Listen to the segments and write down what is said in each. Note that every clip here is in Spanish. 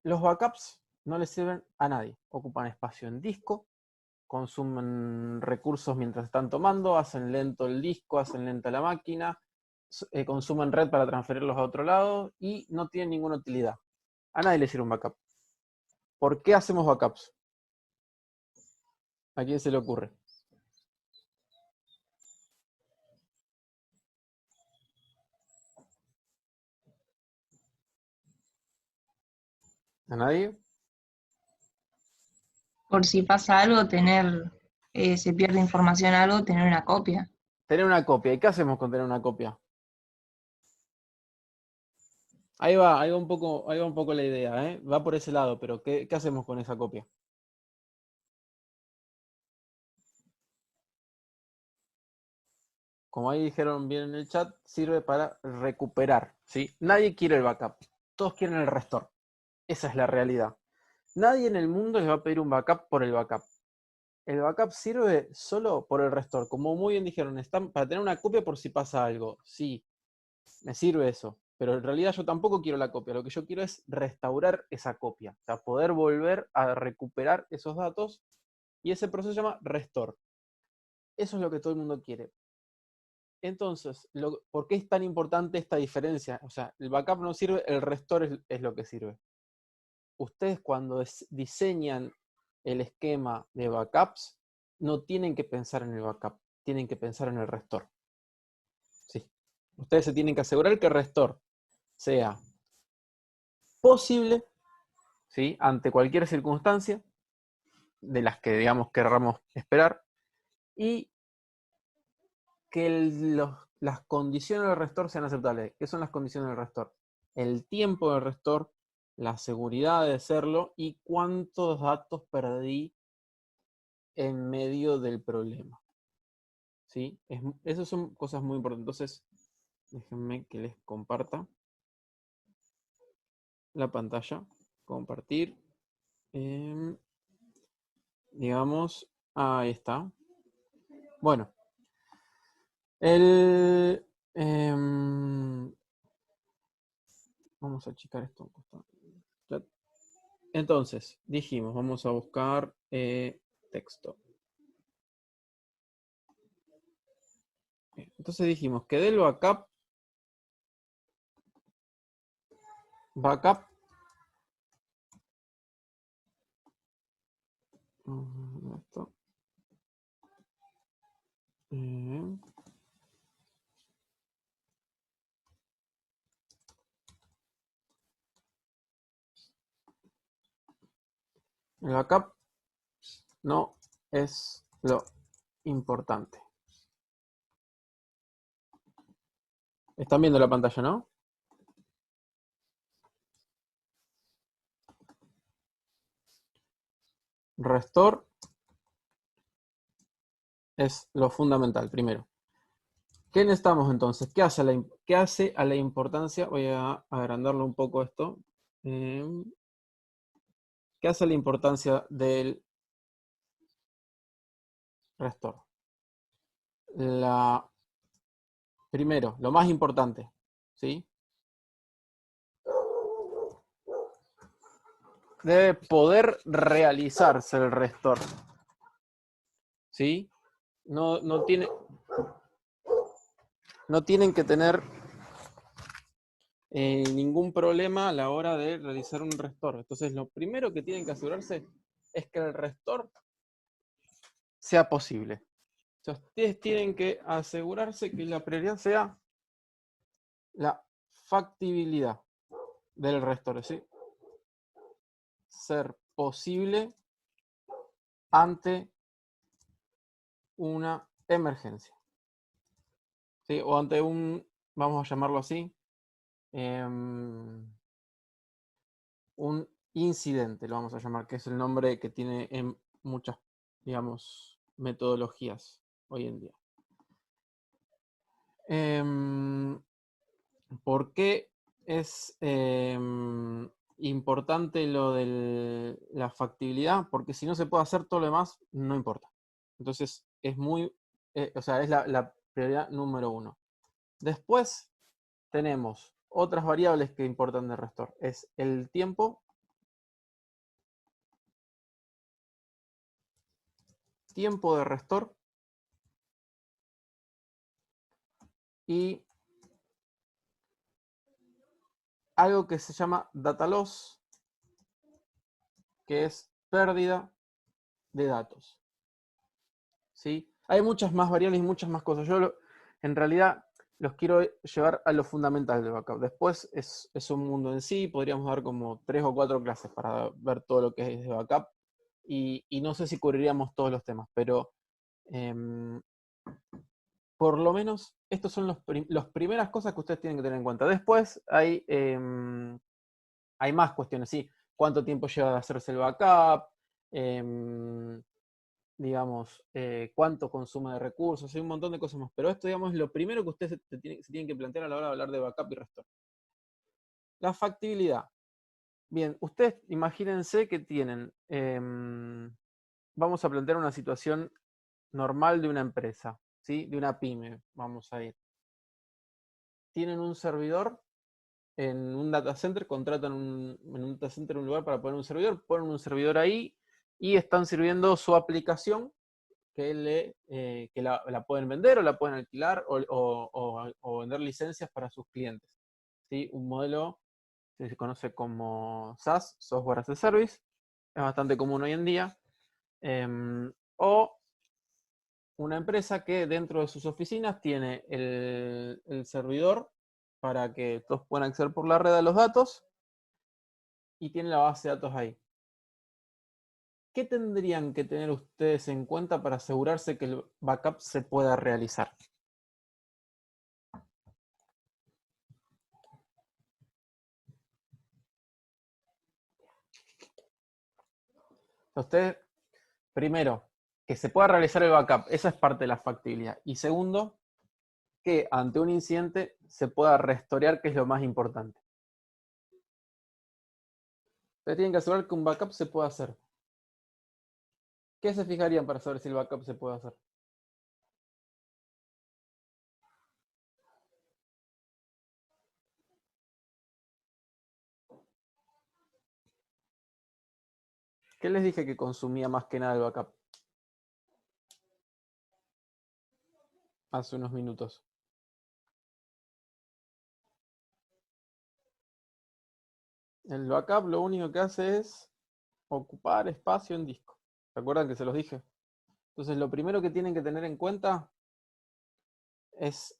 Los backups no le sirven a nadie. Ocupan espacio en disco, consumen recursos mientras están tomando, hacen lento el disco, hacen lenta la máquina, consumen red para transferirlos a otro lado y no tienen ninguna utilidad. A nadie le sirve un backup. ¿Por qué hacemos backups? ¿A quién se le ocurre? ¿A nadie? Por si pasa algo, se pierde información algo, tener una copia. Tener una copia. ¿Y qué hacemos con tener una copia? Ahí va un poco la idea, ¿eh? Va por ese lado, pero ¿qué hacemos con esa copia? Como ahí dijeron bien en el chat, sirve para recuperar, ¿sí? Nadie quiere el backup, todos quieren el restore. Esa es la realidad. Nadie en el mundo les va a pedir un backup por el backup. El backup sirve solo por el restore. Como muy bien dijeron, están para tener una copia por si pasa algo. Sí, me sirve eso. Pero en realidad yo tampoco quiero la copia. Lo que yo quiero es restaurar esa copia. O sea, poder volver a recuperar esos datos. Y ese proceso se llama restore. Eso es lo que todo el mundo quiere. Entonces, ¿por qué es tan importante esta diferencia? O sea, el backup no sirve, el restore es lo que sirve. Ustedes cuando diseñan el esquema de backups, no tienen que pensar en el backup, tienen que pensar en el restore. Sí. Ustedes se tienen que asegurar que el restore sea posible, ¿sí? Ante cualquier circunstancia de las que, digamos, querramos esperar, y que las condiciones del restore sean aceptables. ¿Qué son las condiciones del restore? El tiempo del restore, la seguridad de hacerlo y cuántos datos perdí en medio del problema. ¿Sí? Esas son cosas muy importantes. Entonces, déjenme que les comparta la pantalla. Compartir. Digamos, ahí está. Bueno, vamos a achicar esto. Entonces, dijimos, vamos a buscar texto. Entonces dijimos que del backup esto, el backup no es lo importante. Están viendo la pantalla, ¿no? Restore es lo fundamental, primero. ¿Qué necesitamos entonces? ¿Qué hace a la importancia? Voy a agrandarlo un poco esto. ¿Qué hace la importancia del restore? Primero, lo más importante, ¿sí? Debe poder realizarse el restore, ¿sí? No tienen que tener ningún problema a la hora de realizar un restore. Entonces, lo primero que tienen que asegurarse es que el restore sea posible. O sea, ustedes tienen que asegurarse que la prioridad sea la factibilidad del restore, ¿sí? Ser posible ante una emergencia, ¿sí? O ante vamos a llamarlo así, un incidente, lo vamos a llamar, que es el nombre que tiene en muchas, digamos, metodologías hoy en día. ¿Por qué es importante lo de la factibilidad? Porque si no se puede hacer todo lo demás, no importa. Entonces, es o sea, es la prioridad número 1. Después tenemos otras variables que importan de Restore. Es el tiempo de Restore y algo que se llama data loss, que es pérdida de datos. ¿Sí? Hay muchas más variables y muchas más cosas. Yo en realidad los quiero llevar a lo fundamental del backup. Después es un mundo en sí, podríamos dar como 3 o 4 clases para ver todo lo que es de backup. Y no sé si cubriríamos todos los temas, pero por lo menos estos son las primeras cosas que ustedes tienen que tener en cuenta. Después hay más cuestiones, sí. ¿Cuánto tiempo lleva de hacerse el backup? Digamos, cuánto consume de recursos, hay un montón de cosas más. Pero esto, digamos, es lo primero que ustedes se tienen que plantear a la hora de hablar de backup y restore. La factibilidad. Bien, ustedes imagínense que tienen, vamos a plantear una situación normal de una empresa, ¿sí? De una pyme, vamos a ir. Tienen un servidor en un data center, contratan en un data center un lugar para poner un servidor, ponen un servidor ahí y están sirviendo su aplicación que la pueden vender o la pueden alquilar o vender licencias para sus clientes. ¿Sí? Un modelo que se conoce como SaaS, Software as a Service, es bastante común hoy en día. O una empresa que dentro de sus oficinas tiene el servidor para que todos puedan acceder por la red a los datos y tiene la base de datos ahí. ¿Qué tendrían que tener ustedes en cuenta para asegurarse que el backup se pueda realizar? Ustedes, primero, que se pueda realizar el backup, esa es parte de la factibilidad. Y segundo, que ante un incidente se pueda restaurar, que es lo más importante. Ustedes tienen que asegurar que un backup se pueda hacer. ¿Qué se fijarían para saber si el backup se puede hacer? ¿Qué les dije que consumía más que nada el backup? Hace unos minutos. El backup lo único que hace es ocupar espacio en disco. ¿Se acuerdan que se los dije? Entonces lo primero que tienen que tener en cuenta es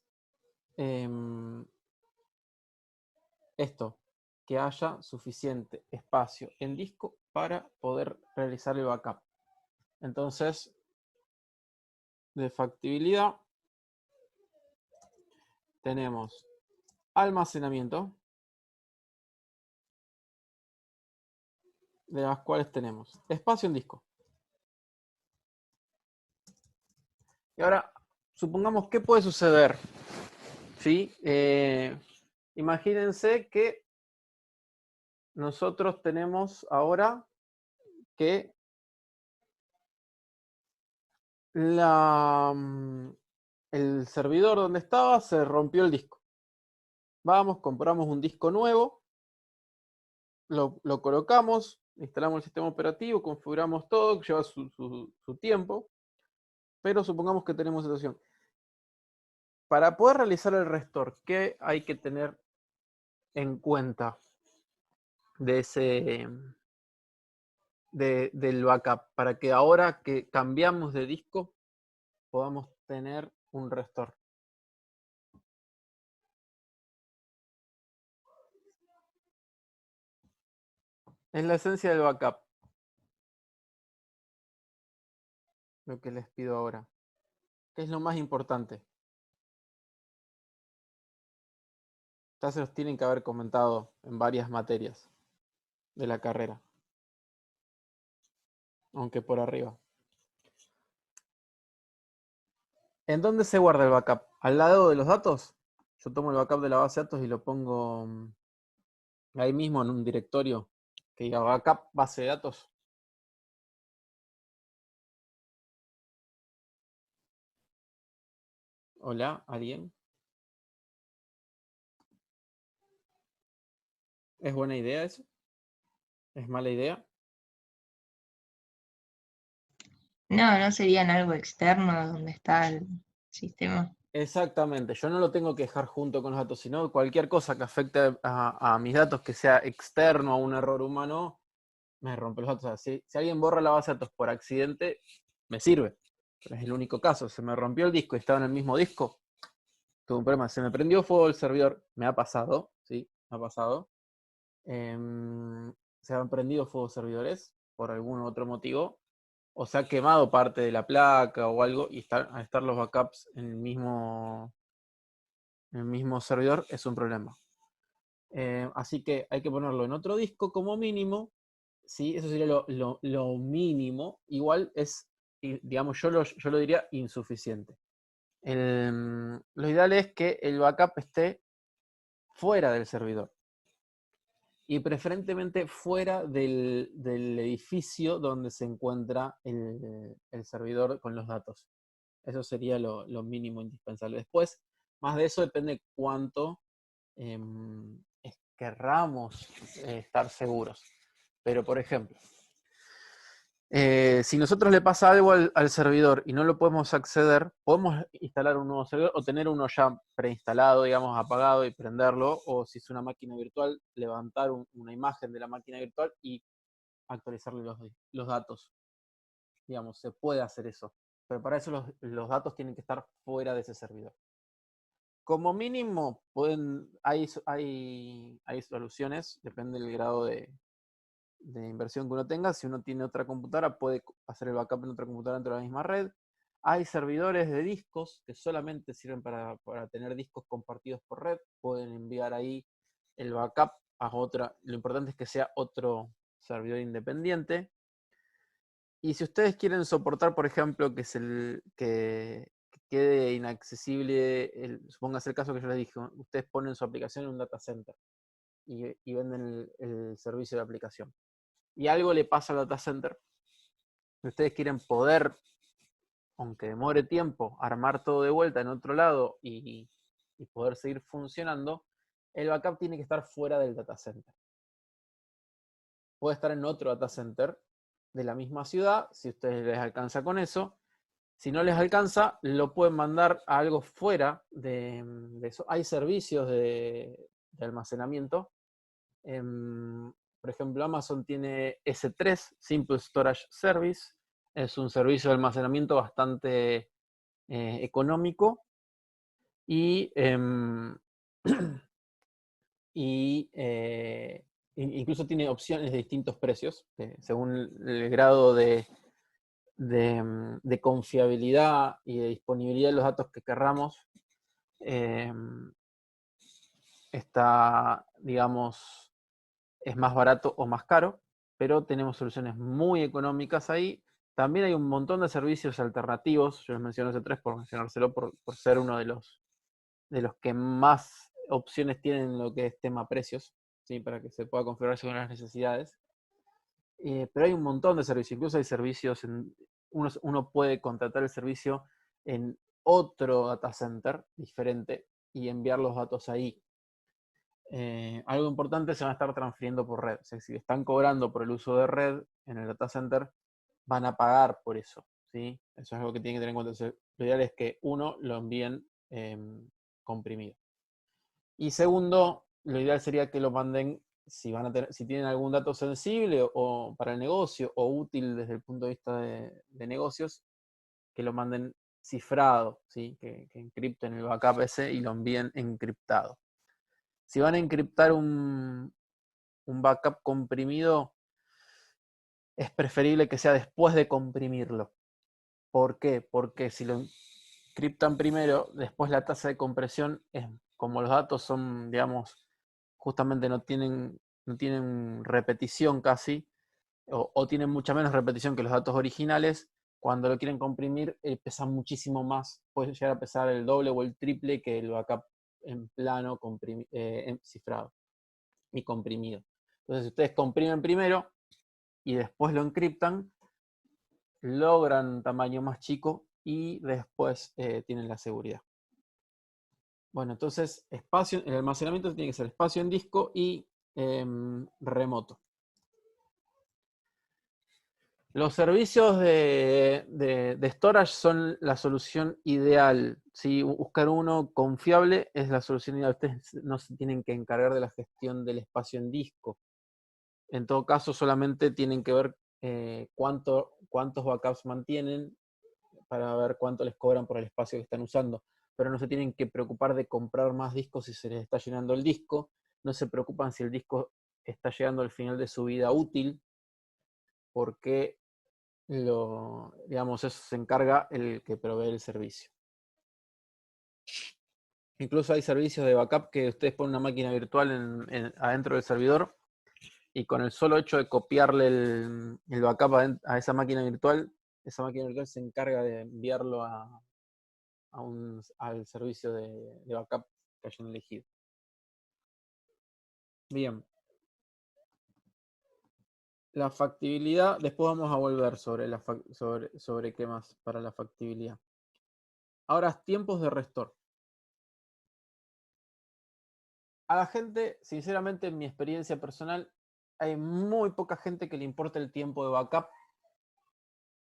esto, que haya suficiente espacio en disco para poder realizar el backup. Entonces, de factibilidad, tenemos almacenamiento, de las cuales tenemos espacio en disco. Y ahora, supongamos qué puede suceder. ¿Sí? Imagínense que nosotros tenemos ahora que el servidor donde estaba se rompió el disco. Vamos, compramos un disco nuevo, lo colocamos, instalamos el sistema operativo, configuramos todo, lleva su tiempo, pero supongamos que tenemos situación. Para poder realizar el restore, ¿qué hay que tener en cuenta de del backup? Para que ahora que cambiamos de disco, podamos tener un restore. Es la esencia del backup. Lo que les pido ahora. ¿Qué es lo más importante? Ya se los tienen que haber comentado en varias materias de la carrera. Aunque por arriba. ¿En dónde se guarda el backup? ¿Al lado de los datos? Yo tomo el backup de la base de datos y lo pongo ahí mismo en un directorio que diga backup base de datos. Hola, ¿alguien? ¿Es buena idea eso? ¿Es mala idea? No, no serían algo externo donde está el sistema. Exactamente, yo no lo tengo que dejar junto con los datos, sino cualquier cosa que afecte a mis datos que sea externo a un error humano, me rompe los datos. O sea, si alguien borra la base de datos por accidente, me sirve. Pero es el único caso. Se me rompió el disco y estaba en el mismo disco. Tuve un problema. Se me prendió fuego el servidor. Me ha pasado, ¿sí? Me ha pasado. Se han prendido fuego servidores por algún otro motivo. O se ha quemado parte de la placa o algo. Y al estar los backups en el mismo servidor es un problema. Así que hay que ponerlo en otro disco como mínimo. ¿Sí? Eso sería lo mínimo. Igual es, digamos, yo lo diría insuficiente. Lo ideal es que el backup esté fuera del servidor y preferentemente fuera del edificio donde se encuentra el servidor con los datos. Eso sería lo mínimo indispensable. Después, más de eso depende cuánto querramos estar seguros. Pero, por ejemplo, si nosotros le pasa algo al servidor y no lo podemos acceder, podemos instalar un nuevo servidor o tener uno ya preinstalado, digamos, apagado y prenderlo, o si es una máquina virtual, levantar una imagen de la máquina virtual y actualizarle los datos. Digamos, se puede hacer eso. Pero para eso los datos tienen que estar fuera de ese servidor. Como mínimo, hay soluciones, depende del grado de inversión que uno tenga. Si uno tiene otra computadora, puede hacer el backup en otra computadora dentro de la misma red. Hay servidores de discos que solamente sirven para tener discos compartidos por red. Pueden enviar ahí el backup a otra. Lo importante es que sea otro servidor independiente. Y si ustedes quieren soportar, por ejemplo, que quede inaccesible, supóngase el caso que yo les dije, ustedes ponen su aplicación en un data center y venden el servicio de aplicación. Y algo le pasa al data center, y ustedes quieren poder, aunque demore tiempo, armar todo de vuelta en otro lado y poder seguir funcionando, el backup tiene que estar fuera del data center. Puede estar en otro data center de la misma ciudad, si a ustedes les alcanza con eso. Si no les alcanza, lo pueden mandar a algo fuera de eso. Hay servicios de almacenamiento. Por ejemplo, Amazon tiene S3, Simple Storage Service. Es un servicio de almacenamiento bastante económico y, y incluso tiene opciones de distintos precios, según el grado de confiabilidad y de disponibilidad de los datos que querramos. Está, digamos, es más barato o más caro, pero tenemos soluciones muy económicas ahí. También hay un montón de servicios alternativos, yo les menciono ese tres por mencionárselo, por ser uno de los que más opciones tienen en lo que es tema precios, ¿sí? Para que se pueda configurar según las necesidades. Pero hay un montón de servicios, incluso hay servicios, uno puede contratar el servicio en otro data center diferente y enviar los datos ahí. Algo importante, se van a estar transfiriendo por red. O sea, si están cobrando por el uso de red en el data center, van a pagar por eso. ¿Sí? Eso es algo que tienen que tener en cuenta. Entonces, lo ideal es que uno lo envíen comprimido. Y segundo, lo ideal sería que lo manden, si tienen algún dato sensible o para el negocio o útil desde el punto de vista de negocios, que lo manden cifrado, ¿sí? Que encripten el backup ese y lo envíen encriptado. Si van a encriptar un backup comprimido, es preferible que sea después de comprimirlo. ¿Por qué? Porque si lo encriptan primero, después la tasa de compresión es, como los datos son, digamos, justamente no tienen repetición casi, o tienen mucha menos repetición que los datos originales, cuando lo quieren comprimir, pesa muchísimo más, puede llegar a pesar el doble o el triple que el backup en plano cifrado y comprimido. Entonces, si ustedes comprimen primero y después lo encriptan, logran un tamaño más chico y después tienen la seguridad. Bueno, entonces el almacenamiento tiene que ser espacio en disco y remoto. Los servicios de storage son la solución ideal. ¿Sí? Buscar uno confiable es la solución ideal. Ustedes no se tienen que encargar de la gestión del espacio en disco. En todo caso, solamente tienen que ver cuántos backups mantienen para ver cuánto les cobran por el espacio que están usando. Pero no se tienen que preocupar de comprar más discos si se les está llenando el disco. No se preocupan si el disco está llegando al final de su vida útil, porque digamos, eso se encarga el que provee el servicio. Incluso hay servicios de backup que ustedes ponen una máquina virtual adentro del servidor y con el solo hecho de copiarle el backup a esa máquina virtual se encarga de enviarlo al servicio de backup que hayan elegido. Bien. La factibilidad, después vamos a volver sobre qué más para la factibilidad. Ahora, tiempos de restore. A la gente, sinceramente, en mi experiencia personal, hay muy poca gente que le importa el tiempo de backup.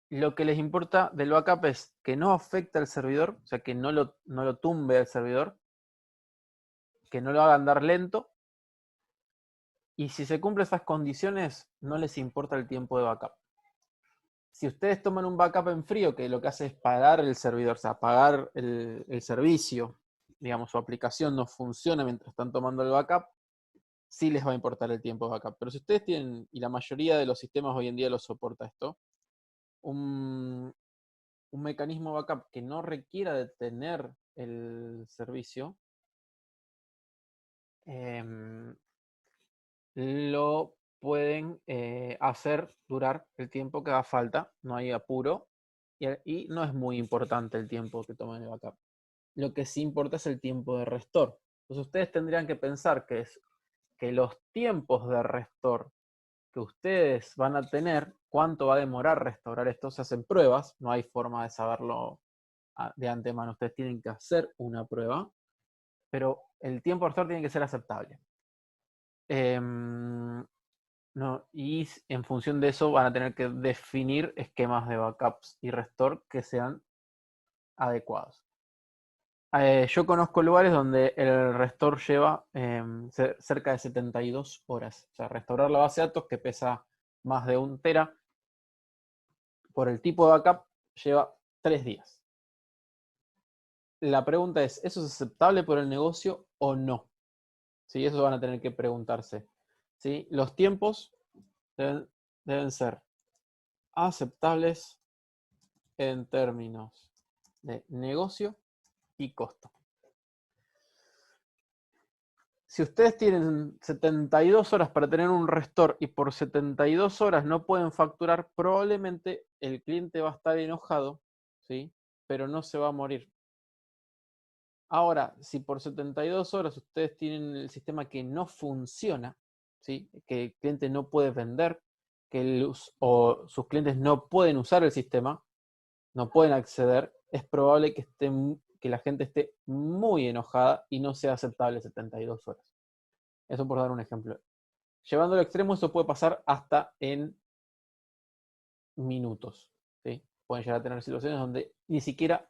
Lo que les importa del backup es que no afecte al servidor, o sea, que no lo tumbe al servidor, que no lo haga andar lento. Y si se cumplen esas condiciones, no les importa el tiempo de backup. Si ustedes toman un backup en frío, que lo que hace es pagar el servidor, o sea, pagar el servicio, digamos, su aplicación no funciona mientras están tomando el backup, sí les va a importar el tiempo de backup. Pero si ustedes tienen, y la mayoría de los sistemas hoy en día lo soporta esto, un mecanismo backup que no requiera de tener el servicio, lo pueden hacer durar el tiempo que haga falta, no hay apuro, y no es muy importante el tiempo que tomen el backup. Lo que sí importa es el tiempo de restore. Entonces ustedes tendrían que pensar que los tiempos de restore que ustedes van a tener, cuánto va a demorar restaurar esto, se hacen pruebas, no hay forma de saberlo de antemano, ustedes tienen que hacer una prueba, pero el tiempo de restore tiene que ser aceptable. No, y en función de eso van a tener que definir esquemas de backups y restore que sean adecuados. Yo conozco lugares donde el restore lleva cerca de 72 horas. O sea, restaurar la base de datos que pesa más de 1 tera por el tipo de backup lleva 3 días. La pregunta es, ¿eso es aceptable por el negocio o no? ¿Sí? Eso van a tener que preguntarse. ¿Sí? Los tiempos deben ser aceptables en términos de negocio y costo. Si ustedes tienen 72 horas para tener un restore y por 72 horas no pueden facturar, probablemente el cliente va a estar enojado, ¿sí? Pero no se va a morir. Ahora, si por 72 horas ustedes tienen el sistema que no funciona, ¿sí? Que el cliente no puede vender, o sus clientes no pueden usar el sistema, no pueden acceder, es probable que la gente esté muy enojada y no sea aceptable 72 horas. Eso por dar un ejemplo. Llevando al extremo, eso puede pasar hasta en minutos. ¿Sí? Pueden llegar a tener situaciones donde ni siquiera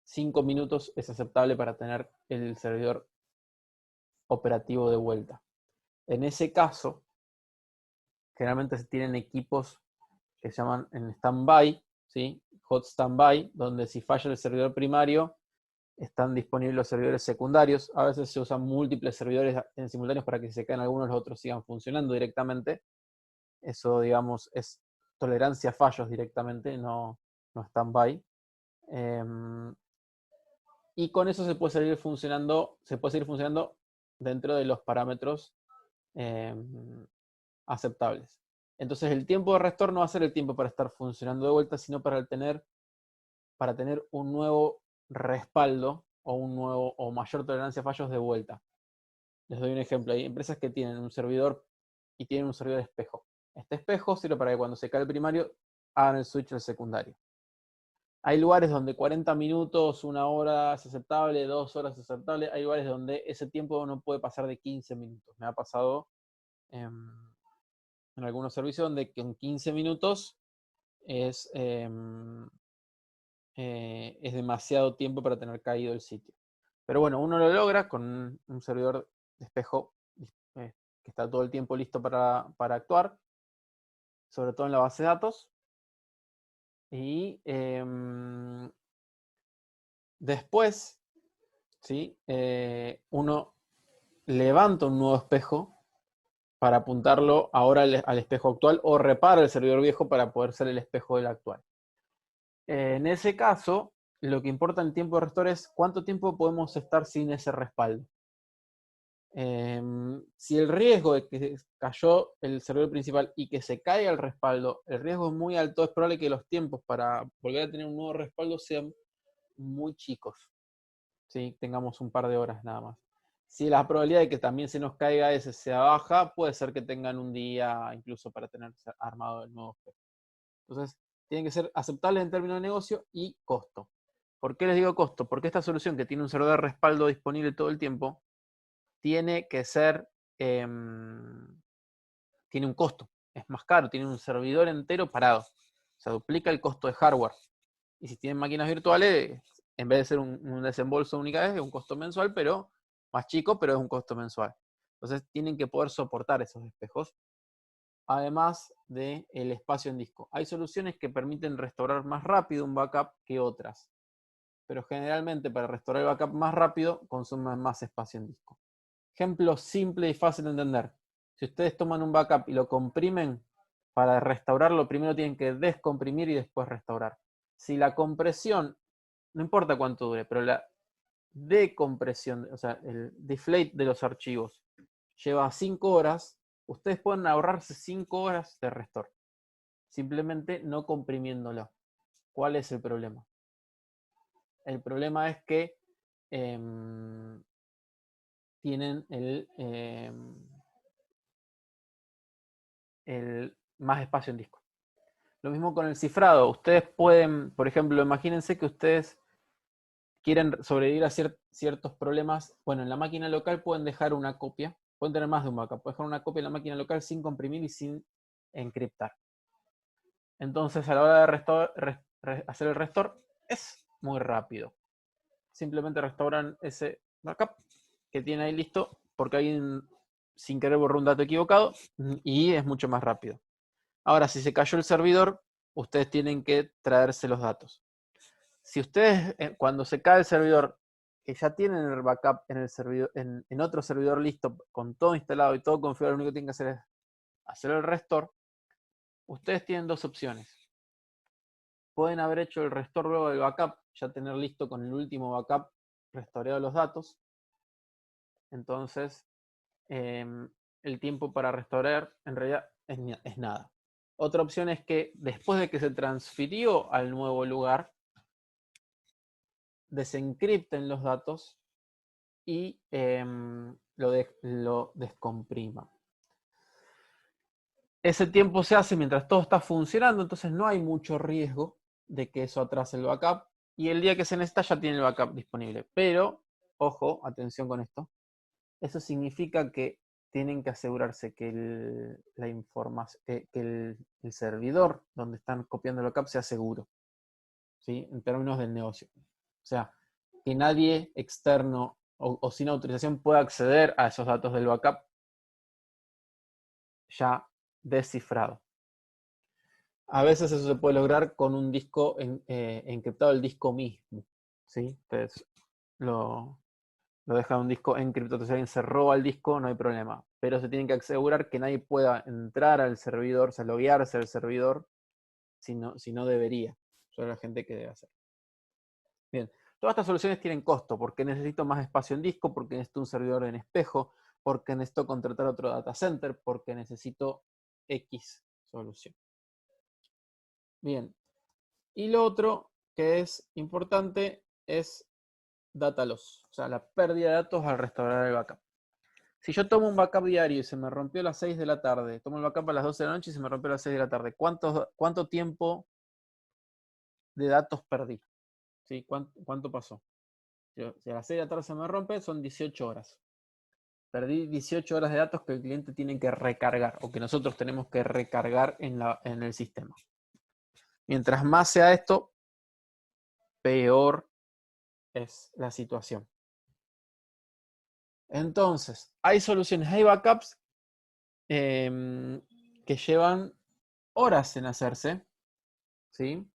5 minutos es aceptable para tener el servidor operativo de vuelta. En ese caso, generalmente se tienen equipos que se llaman en stand-by, ¿sí? Hot stand-by, donde si falla el servidor primario, están disponibles los servidores secundarios. A veces se usan múltiples servidores en simultáneos para que si se caen algunos, los otros sigan funcionando directamente. Eso, digamos, es tolerancia a fallos directamente, no stand-by. Y con eso se puede seguir funcionando dentro de los parámetros aceptables. Entonces el tiempo de restore no va a ser el tiempo para estar funcionando de vuelta, sino para tener un nuevo respaldo o mayor tolerancia a fallos de vuelta. Les doy un ejemplo. Hay empresas que tienen un servidor y tienen un servidor espejo. Este espejo sirve para que cuando se cae el primario hagan el switch al secundario. Hay lugares donde 40 minutos, 1 hora es aceptable, 2 horas es aceptable. Hay lugares donde ese tiempo no puede pasar de 15 minutos. Me ha pasado en algunos servicios donde en 15 minutos es demasiado tiempo para tener caído el sitio. Pero bueno, uno lo logra con un servidor de espejo que está todo el tiempo listo para actuar, sobre todo en la base de datos. Y después, ¿sí? Uno levanta un nuevo espejo para apuntarlo ahora al espejo actual o repara el servidor viejo para poder ser el espejo del actual. En ese caso, lo que importa en el tiempo de restore es cuánto tiempo podemos estar sin ese respaldo. Si el riesgo de que cayó el servidor principal y que se caiga el respaldo, el riesgo es muy alto, es probable que los tiempos para volver a tener un nuevo respaldo sean muy chicos. ¿Sí? Tengamos un par de horas nada más. Si la probabilidad de que también se nos caiga ese sea baja, puede ser que tengan un día incluso para tener armado el nuevo espejo. Entonces, tienen que ser aceptables en términos de negocio y costo. ¿Por qué les digo costo? Porque esta solución que tiene un servidor de respaldo disponible todo el tiempo, tiene que ser, tiene un costo, es más caro, tiene un servidor entero parado. O sea, duplica el costo de hardware. Y si tienen máquinas virtuales, en vez de ser un desembolso única vez, es un costo mensual, pero más chico, pero es un costo mensual. Entonces tienen que poder soportar esos espejos, además del espacio en disco. Hay soluciones que permiten restaurar más rápido un backup que otras, pero generalmente para restaurar el backup más rápido consumen más espacio en disco. Ejemplo simple y fácil de entender. Si ustedes toman un backup y lo comprimen, para restaurarlo primero tienen que descomprimir y después restaurar. Si la compresión, no importa cuánto dure, pero la decompresión, o sea, el deflate de los archivos lleva 5 horas, ustedes pueden ahorrarse 5 horas de restore, simplemente no comprimiéndolo. ¿Cuál es el problema? El problema es que tienen el más espacio en disco. Lo mismo con el cifrado. Ustedes pueden, por ejemplo, imagínense que ustedes quieren sobrevivir a ciertos problemas. Bueno, en la máquina local pueden dejar una copia, pueden tener más de un backup, pueden dejar una copia en la máquina local sin comprimir y sin encriptar. Entonces, a la hora de hacer el restore, es muy rápido. Simplemente restauran ese backup que tiene ahí listo, porque alguien sin querer borró un dato equivocado, y es mucho más rápido. Ahora, si se cayó el servidor, ustedes tienen que traerse los datos. Si ustedes, cuando se cae el servidor, que ya tienen el backup en el servidor, en otro servidor listo, con todo instalado y todo configurado, lo único que tienen que hacer es hacer el restore. Ustedes tienen dos opciones. Pueden haber hecho el restore luego del backup, ya tener listo con el último backup restaureado los datos. Entonces, el tiempo para restaurar en realidad es nada. Otra opción es que después de que se transfirió al nuevo lugar, desencripten los datos y lo descomprima. Ese tiempo se hace mientras todo está funcionando, entonces no hay mucho riesgo de que eso atrase el backup, y el día que se necesita ya tiene el backup disponible. Pero, ojo, atención con esto, eso significa que tienen que asegurarse que la información, que el servidor donde están copiando el backup sea seguro, ¿sí? En términos del negocio. O sea, que nadie externo o sin autorización pueda acceder a esos datos del backup ya descifrado. A veces eso se puede lograr con un disco encriptado, el disco mismo, ¿sí? Entonces lo deja un disco encriptado, entonces si alguien se roba el disco, no hay problema. Pero se tienen que asegurar que nadie pueda entrar al servidor, o sea, loguearse al servidor, si no debería. Eso es la gente que debe hacer. Bien, todas estas soluciones tienen costo, porque necesito más espacio en disco, porque necesito un servidor en espejo, porque necesito contratar otro data center, porque necesito X solución. Bien, y lo otro que es importante es data loss, o sea, la pérdida de datos al restaurar el backup. Si yo tomo un backup diario y se me rompió a las 6 de la tarde, tomo el backup a las 12 de la noche y se me rompió a las 6 de la tarde, ¿cuánto tiempo de datos perdí? ¿Sí? ¿Cuánto pasó? Si a las 6 de la tarde se me rompe, son 18 horas. Perdí 18 horas de datos que el cliente tiene que recargar o que nosotros tenemos que recargar en el sistema. Mientras más sea esto, peor es la situación. Entonces, hay soluciones, hay backups que llevan horas en hacerse, ¿sí?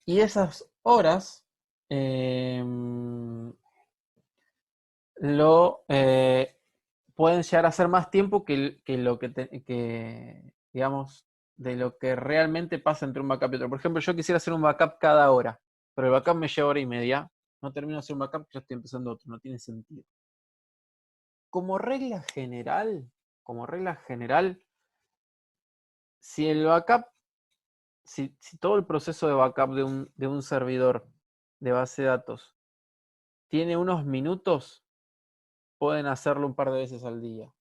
Y esas horas pueden llegar a ser más tiempo que lo digamos, de lo que realmente pasa entre un backup y otro. Por ejemplo, yo quisiera hacer un backup cada hora, pero el backup me lleva hora y media. No termino de hacer un backup, ya estoy empezando otro, no tiene sentido. Como regla general, si el backup, si todo el proceso de backup de un servidor de base de datos tiene unos minutos, pueden hacerlo un par de veces al día.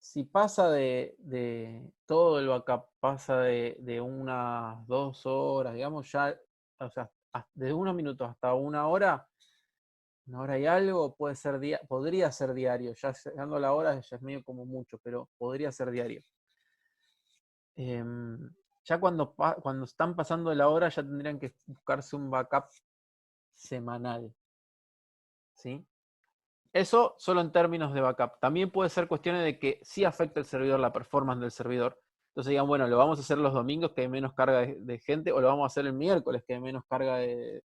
Si pasa de todo el backup, pasa de unas 2 horas, digamos, ya, o sea, de unos minutos hasta una hora y algo, podría ser diario. Ya llegando la hora ya es medio como mucho, pero podría ser diario. Ya cuando están pasando la hora, ya tendrían que buscarse un backup semanal. ¿Sí? Eso solo en términos de backup. También puede ser cuestiones de que sí afecta el servidor, la performance del servidor. Entonces digan, bueno, lo vamos a hacer los domingos que hay menos carga de gente, o lo vamos a hacer el miércoles que hay menos carga en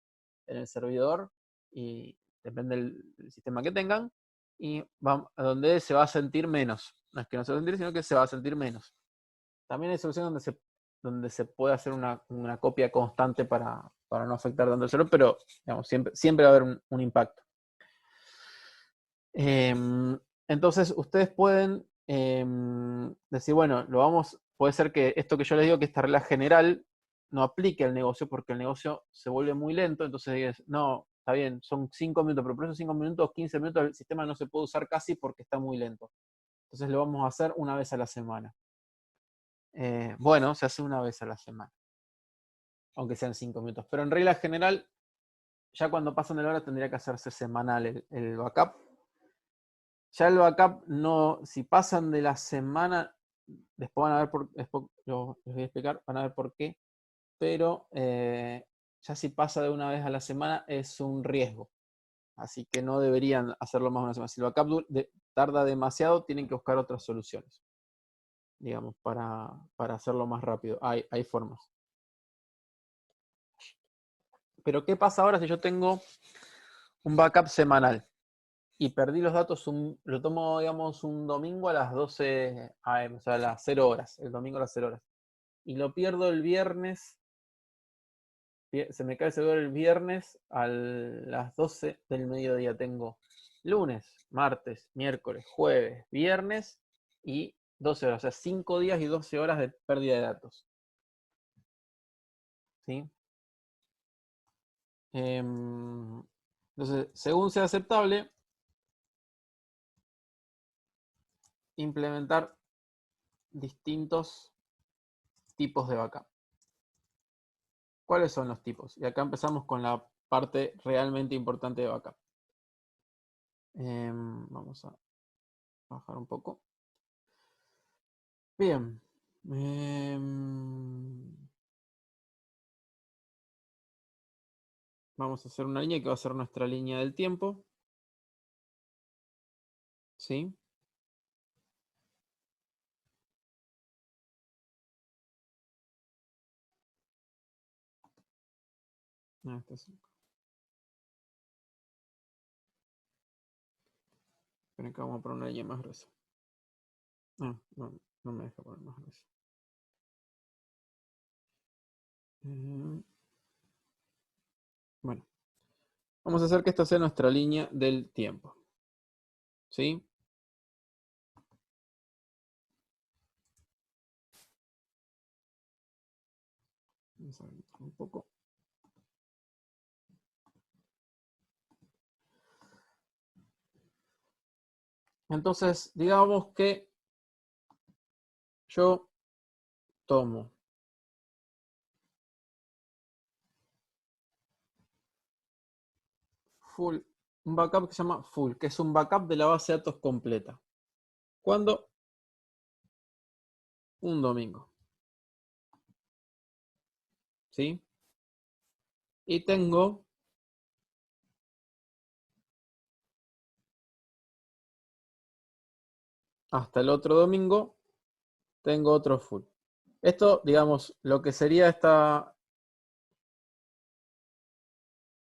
el servidor, y depende del sistema que tengan, y a donde se va a sentir menos. No es que no se va a sentir, sino que se va a sentir menos. También hay soluciones donde se puede hacer una copia constante para no afectar tanto el servidor, pero digamos, siempre va a haber un impacto. Entonces, ustedes pueden decir, bueno, puede ser que esto que yo les digo, que esta regla general no aplique al negocio porque el negocio se vuelve muy lento, entonces dices, no, está bien, son 5 minutos, pero por esos 5 minutos, 15 minutos, el sistema no se puede usar casi porque está muy lento. Entonces lo vamos a hacer una vez a la semana. Bueno, se hace una vez a la semana, aunque sean 5 minutos, pero en regla general, ya cuando pasan de la hora tendría que hacerse semanal el backup. Ya el backup no, si pasan de la semana, después van a ver después les voy a explicar, van a ver por qué, pero ya si pasa de una vez a la semana es un riesgo. Así que no deberían hacerlo más de una semana. Si el backup tarda demasiado, tienen que buscar otras soluciones, digamos, para hacerlo más rápido. Hay formas. Pero ¿qué pasa ahora si yo tengo un backup semanal y perdí los datos, lo tomo, digamos, un domingo a las 12 AM, o sea, a las 0 horas, el domingo a las 0 horas, y lo pierdo el viernes, se me cae el servidor el viernes a las 12 del mediodía? Tengo lunes, martes, miércoles, jueves, viernes y 12 horas, o sea, 5 días y 12 horas de pérdida de datos. ¿Sí? Entonces, según sea aceptable, implementar distintos tipos de backup. ¿Cuáles son los tipos? Y acá empezamos con la parte realmente importante de backup. Vamos a bajar un poco. Bien. Vamos a hacer una línea que va a ser nuestra línea del tiempo. ¿Sí? Esperen que vamos a poner una línea más gruesa. No me deja poner más gruesa. Bueno, vamos a hacer que esta sea nuestra línea del tiempo. ¿Sí? Vamos a ver un poco. Entonces, digamos que yo tomo full, un backup que se llama full, que es un backup de la base de datos completa. ¿Cuándo? Un domingo. ¿Sí? Y tengo hasta el otro domingo, tengo otro full. Esto, digamos, lo que sería esta...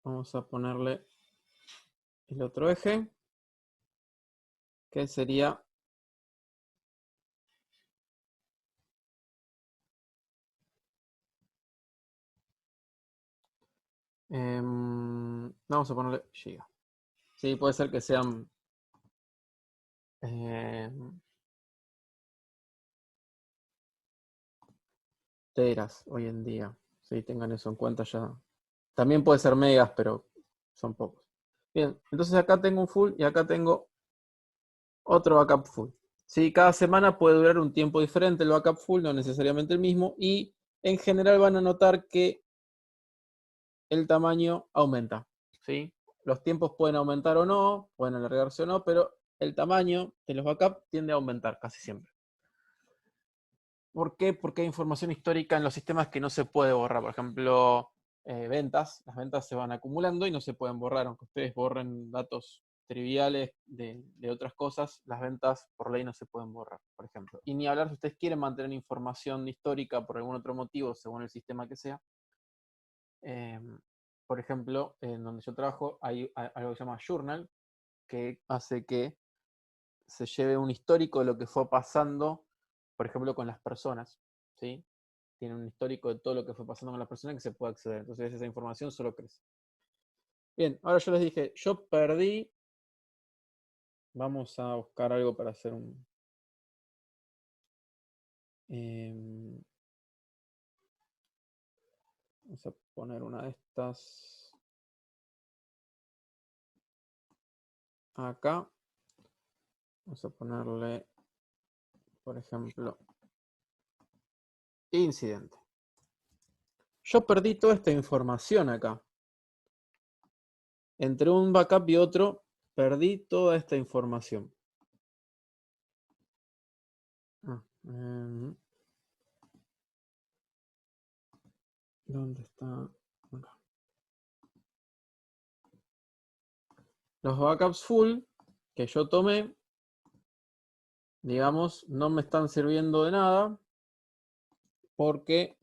Vamos a ponerle el otro eje, que sería vamos a ponerle giga. Sí, puede ser que sean teras hoy en día. Sí, tengan eso en cuenta ya. También puede ser megas, pero son pocos. Bien, entonces acá tengo un full y acá tengo otro backup full. ¿Sí? Cada semana puede durar un tiempo diferente el backup full, no necesariamente el mismo, y en general van a notar que el tamaño aumenta. ¿Sí? Los tiempos pueden aumentar o no, pueden alargarse o no, pero el tamaño de los backups tiende a aumentar casi siempre. ¿Por qué? Porque hay información histórica en los sistemas que no se puede borrar. Por ejemplo, ventas. Las ventas se van acumulando y no se pueden borrar. Aunque ustedes borren datos triviales de otras cosas, las ventas por ley no se pueden borrar, por ejemplo. Y ni hablar si ustedes quieren mantener información histórica por algún otro motivo, según el sistema que sea. Por ejemplo, en donde yo trabajo hay algo que se llama Journal, que hace que se lleve un histórico de lo que fue pasando, por ejemplo, con las personas, ¿sí? Tiene un histórico de todo lo que fue pasando con las personas que se puede acceder. Entonces esa información solo crece. Bien, ahora yo les dije, yo perdí. Vamos a buscar algo para hacer un... vamos a poner una de estas acá. Vamos a ponerle, por ejemplo, incidente. Yo perdí toda esta información acá. Entre un backup y otro, perdí toda esta información. ¿Dónde está? Acá. Los backups full que yo tomé, digamos, no me están sirviendo de nada porque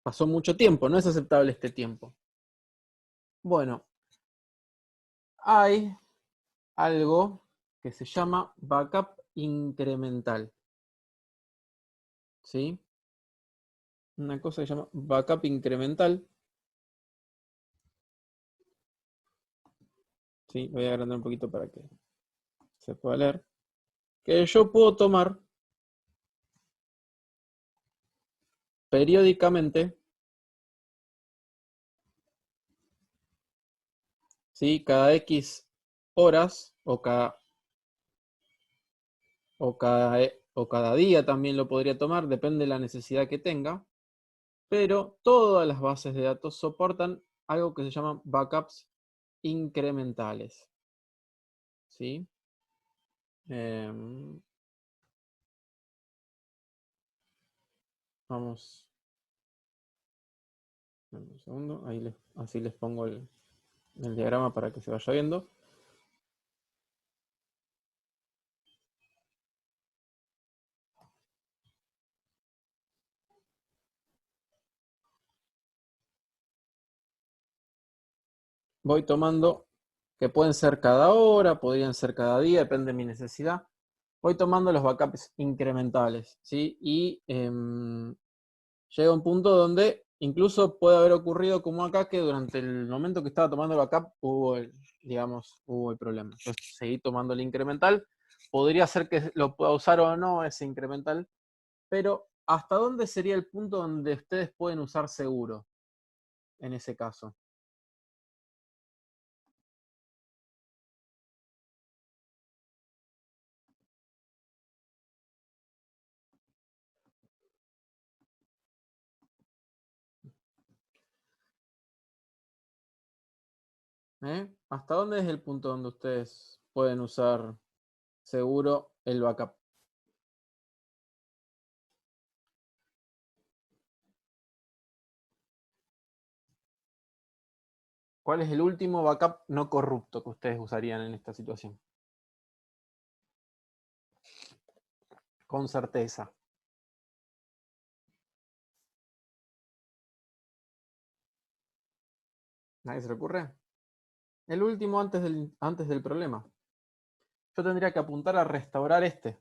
pasó mucho tiempo, no es aceptable este tiempo. Bueno, hay algo que se llama backup incremental. ¿Sí? Una cosa que se llama backup incremental. ¿Sí? Voy a agrandar un poquito para que se pueda leer. Que yo puedo tomar periódicamente, ¿sí? Cada X horas o cada día también lo podría tomar, depende de la necesidad que tenga, pero todas las bases de datos soportan algo que se llaman backups incrementales. ¿Sí? Vamos. Un segundo, ahí así les pongo el diagrama para que se vaya viendo. Voy tomando, que pueden ser cada hora, podrían ser cada día, depende de mi necesidad. Voy tomando los backups incrementales, ¿sí? Y llega un punto donde incluso puede haber ocurrido como acá que durante el momento que estaba tomando el backup hubo el problema. Yo seguí tomando el incremental. Podría ser que lo pueda usar o no ese incremental, pero ¿hasta dónde sería el punto donde ustedes pueden usar seguro en ese caso? ¿Hasta dónde es el punto donde ustedes pueden usar seguro el backup? ¿Cuál es el último backup no corrupto que ustedes usarían en esta situación? Con certeza. ¿Nadie se le ocurre? El último antes del problema. Yo tendría que apuntar a restaurar este.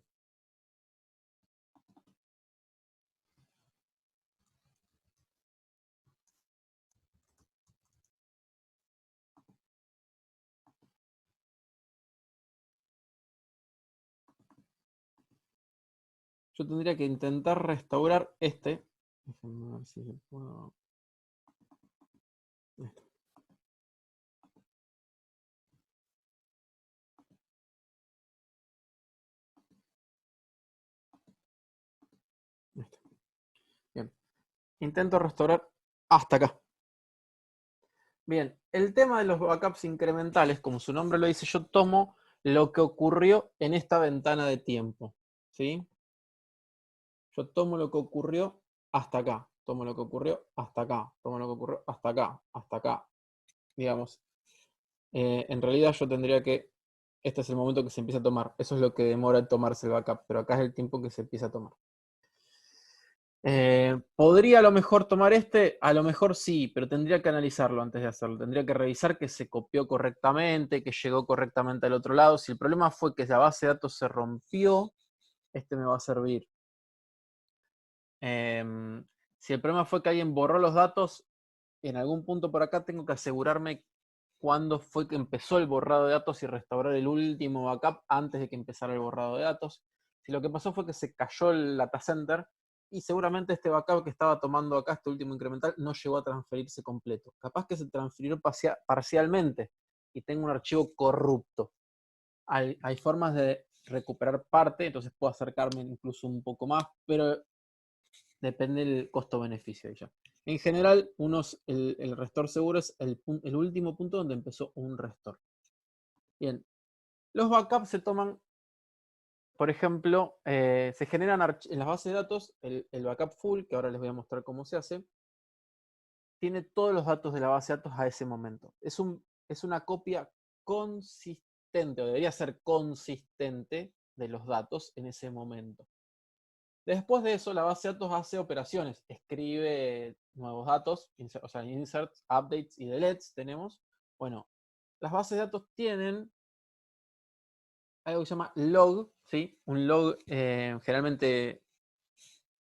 Yo tendría que intentar restaurar este. Déjenme ver si puedo. Este. Este. Bien. Intento restaurar hasta acá. Bien, el tema de los backups incrementales, como su nombre lo dice, yo tomo lo que ocurrió en esta ventana de tiempo. ¿Sí? Yo tomo lo que ocurrió hasta acá, tomo lo que ocurrió hasta acá, tomo lo que ocurrió hasta acá, hasta acá. Digamos, en realidad yo tendría que, este es el momento que se empieza a tomar, eso es lo que demora en tomarse el backup, pero acá es el tiempo que se empieza a tomar. ¿Podría a lo mejor tomar este? A lo mejor sí, pero tendría que analizarlo antes de hacerlo. Tendría que revisar que se copió correctamente, que llegó correctamente al otro lado. Si el problema fue que la base de datos se rompió, este me va a servir. Si el problema fue que alguien borró los datos, en algún punto por acá tengo que asegurarme cuándo fue que empezó el borrado de datos y restaurar el último backup antes de que empezara el borrado de datos. Si lo que pasó fue que se cayó el data center y seguramente este backup que estaba tomando acá, este último incremental, no llegó a transferirse completo. Capaz que se transfirió parcialmente y tengo un archivo corrupto. Hay formas de recuperar parte, entonces puedo acercarme incluso un poco más, pero depende del costo-beneficio de ella. En general, el restore seguro es el último punto donde empezó un restore. Bien, los backups se toman, por ejemplo, se generan en las bases de datos, el backup full, que ahora les voy a mostrar cómo se hace, tiene todos los datos de la base de datos a ese momento. Es una copia consistente, o debería ser consistente, de los datos en ese momento. Después de eso, la base de datos hace operaciones, escribe nuevos datos, o sea, inserts, updates y deletes tenemos. Bueno, las bases de datos tienen algo que se llama log, ¿sí? Un log generalmente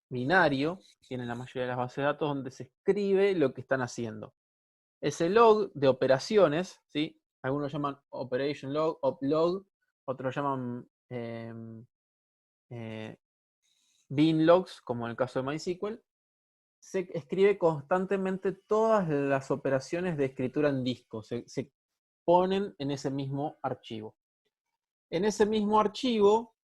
binario, tienen la mayoría de las bases de datos, donde se escribe lo que están haciendo. Ese log de operaciones, ¿sí? Algunos llaman operation log, oplog, otros llaman bin logs, como en el caso de MySQL. Se escribe constantemente todas las operaciones de escritura en disco, se ponen en ese mismo archivo. En ese mismo archivo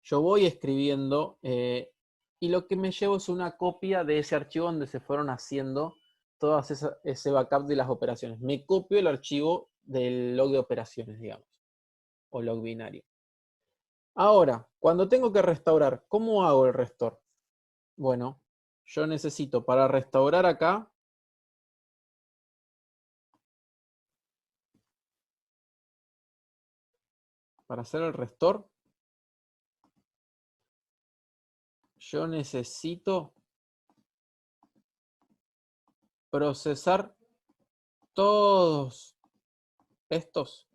yo voy escribiendo y lo que me llevo es una copia de ese archivo donde se fueron haciendo todas ese backup de las operaciones. Me copio el archivo del log de operaciones, digamos, o log binario. Ahora, cuando tengo que restaurar, ¿cómo hago el restore? Bueno, yo necesito para restaurar acá, para hacer el restore, yo necesito procesar todos estos.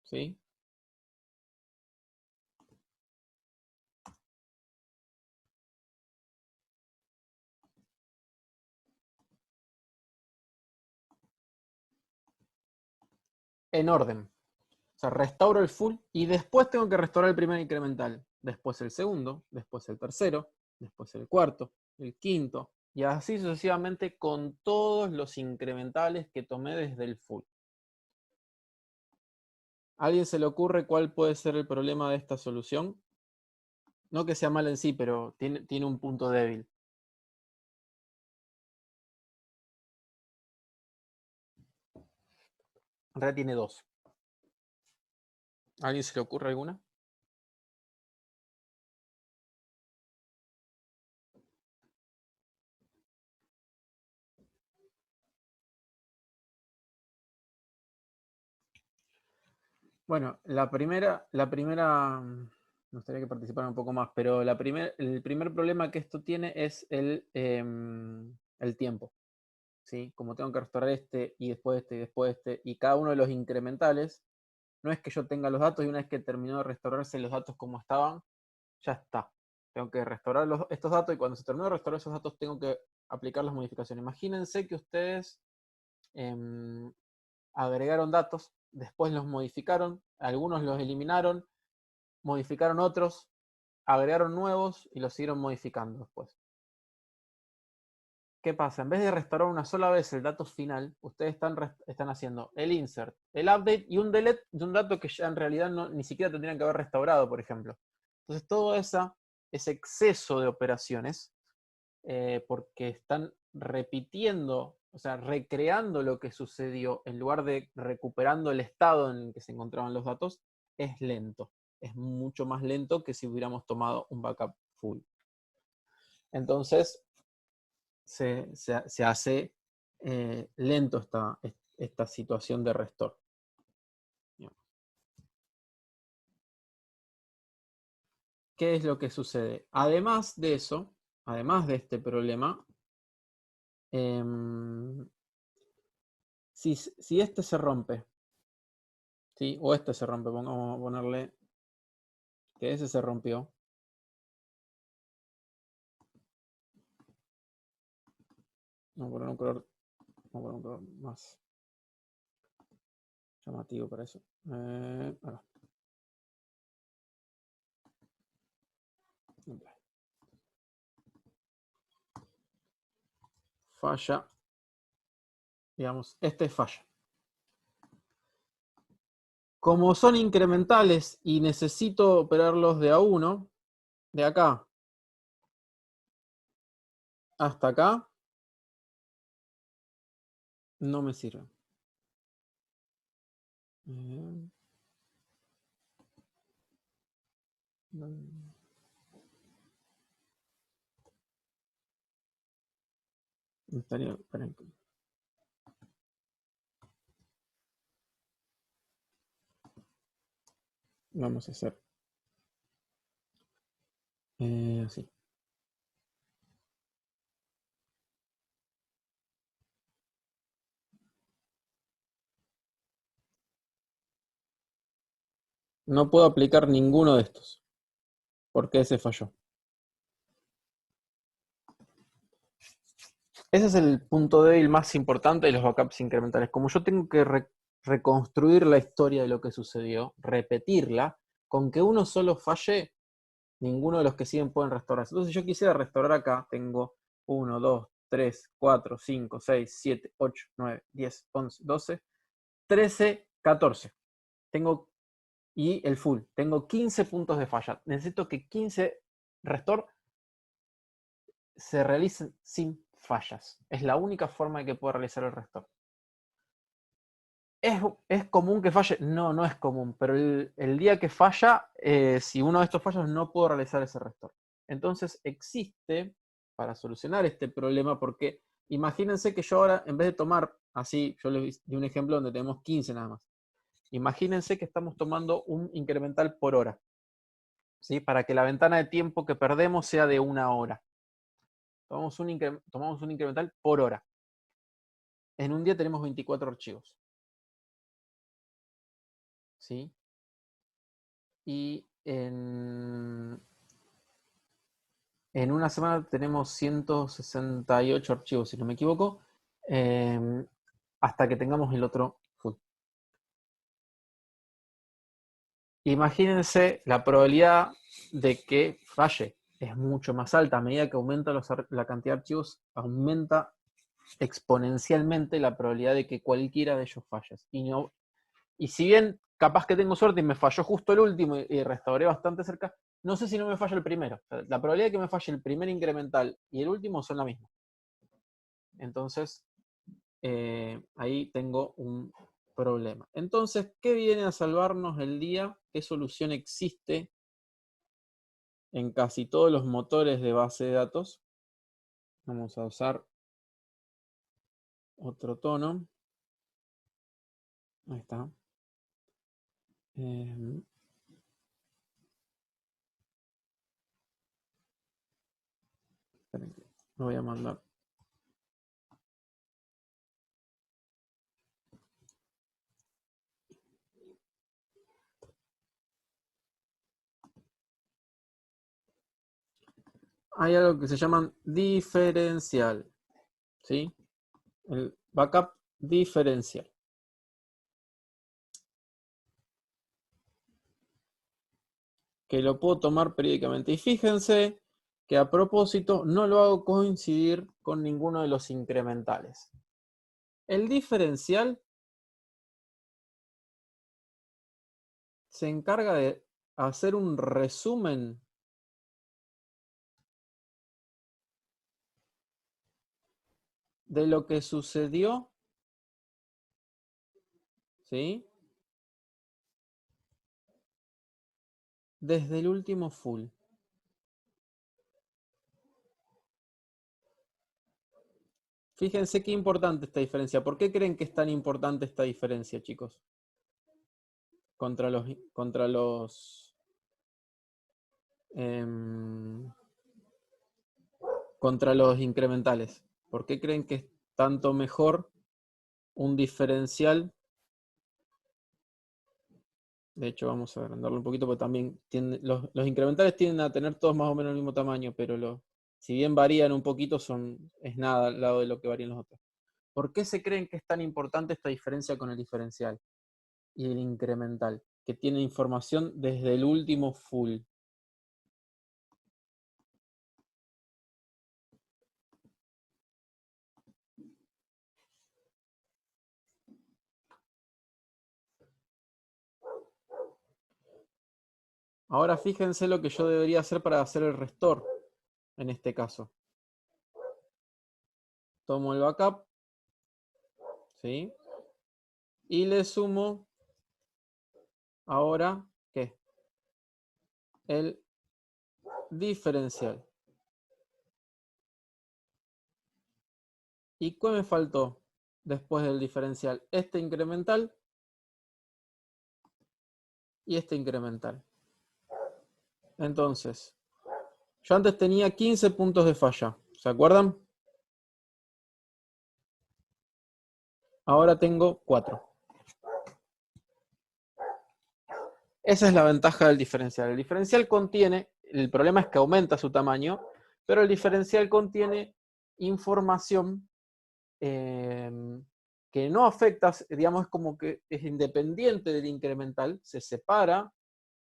¿Sí? En orden. O sea, restauro el full y después tengo que restaurar el primer incremental. Después el segundo, después el tercero, después el cuarto, el quinto. Y así sucesivamente con todos los incrementales que tomé desde el full. ¿A alguien se le ocurre cuál puede ser el problema de esta solución? No que sea mal en sí, pero tiene un punto débil. En realidad tiene 2. ¿A alguien se le ocurre alguna? Bueno, la primera, me gustaría que participaran un poco más, pero el primer problema que esto tiene es el tiempo. ¿Sí? Como tengo que restaurar este y después este y después este, y cada uno de los incrementales, no es que yo tenga los datos y una vez que terminó de restaurarse los datos como estaban, ya está. Tengo que restaurar estos datos y cuando se terminó de restaurar esos datos tengo que aplicar las modificaciones. Imagínense que ustedes agregaron datos, después los modificaron, algunos los eliminaron, modificaron otros, agregaron nuevos y los siguieron modificando después. ¿Qué pasa? En vez de restaurar una sola vez el dato final, ustedes están haciendo el insert, el update y un delete de un dato que ya en realidad ni siquiera tendrían que haber restaurado, por ejemplo. Entonces todo ese exceso de operaciones, porque están repitiendo, o sea, recreando lo que sucedió en lugar de recuperando el estado en el que se encontraban los datos, es lento. Es mucho más lento que si hubiéramos tomado un backup full. Entonces, se hace lento esta situación de restore. ¿Qué es lo que sucede? Además de eso, además de este problema, si este se rompe, ¿sí? O este se rompe, vamos a ponerle que ese se rompió. Vamos a poner un color más llamativo para eso. Acá. Falla. Digamos, este falla. Como son incrementales y necesito operarlos de a uno, de acá hasta acá, no me sirve. Vamos a hacer así. No puedo aplicar ninguno de estos, porque ese falló. Ese es el punto débil más importante de los backups incrementales. Como yo tengo que reconstruir la historia de lo que sucedió, repetirla, con que uno solo falle, ninguno de los que siguen pueden restaurarse. Entonces, si yo quisiera restaurar acá, tengo 1, 2, 3, 4, 5, 6, 7, 8, 9, 10, 11, 12, 13, 14. Y el full. Tengo 15 puntos de falla. Necesito que 15 restore se realicen sin fallas. Es la única forma de que pueda realizar el restore. ¿Es común que falle? No, no es común, pero el día que falla, si uno de estos fallos no puedo realizar ese restore. Entonces existe para solucionar este problema, porque imagínense que yo ahora, en vez de tomar así, yo les di un ejemplo donde tenemos 15 nada más. Imagínense que estamos tomando un incremental por hora, ¿sí? Para que la ventana de tiempo que perdemos sea de 1 hora. Tomamos un incremental por hora. En un día tenemos 24 archivos. ¿Sí? Y en una semana tenemos 168 archivos, si no me equivoco, hasta que tengamos el otro full. Imagínense la probabilidad de que falle. Es mucho más alta. A medida que aumenta la cantidad de archivos, aumenta exponencialmente la probabilidad de que cualquiera de ellos falle. Y si bien capaz que tengo suerte y me falló justo el último y restauré bastante cerca, no sé si no me falla el primero. O sea, la probabilidad de que me falle el primer incremental y el último son la misma. Entonces, ahí tengo un problema. Entonces, ¿qué viene a salvarnos el día? ¿Qué solución existe en casi todos los motores de base de datos? Vamos a usar otro tono. Ahí está. Esperen, lo voy a mandar. Hay algo que se llama diferencial, ¿sí? El backup diferencial. Que lo puedo tomar periódicamente. Y fíjense que a propósito no lo hago coincidir con ninguno de los incrementales. El diferencial se encarga de hacer un resumen de lo que sucedió, ¿sí? Desde el último full. Fíjense qué importante esta diferencia. ¿Por qué creen que es tan importante esta diferencia, chicos? Contra los incrementales. ¿Por qué creen que es tanto mejor un diferencial? De hecho, vamos a agrandarlo un poquito porque también los incrementales tienden a tener todos más o menos el mismo tamaño, pero si bien varían un poquito, es nada al lado de lo que varían los otros. ¿Por qué se creen que es tan importante esta diferencia con el diferencial y el incremental? Que tiene información desde el último full. Ahora fíjense lo que yo debería hacer para hacer el restore, en este caso. Tomo el backup, ¿sí? Y le sumo ahora, ¿qué? El diferencial. ¿Y qué me faltó después del diferencial? Este incremental y este incremental. Entonces, yo antes tenía 15 puntos de falla, ¿se acuerdan? Ahora tengo 4. Esa es la ventaja del diferencial. El diferencial contiene, el problema es que aumenta su tamaño, pero el diferencial contiene información que no afecta, digamos, es como que es independiente del incremental, se separa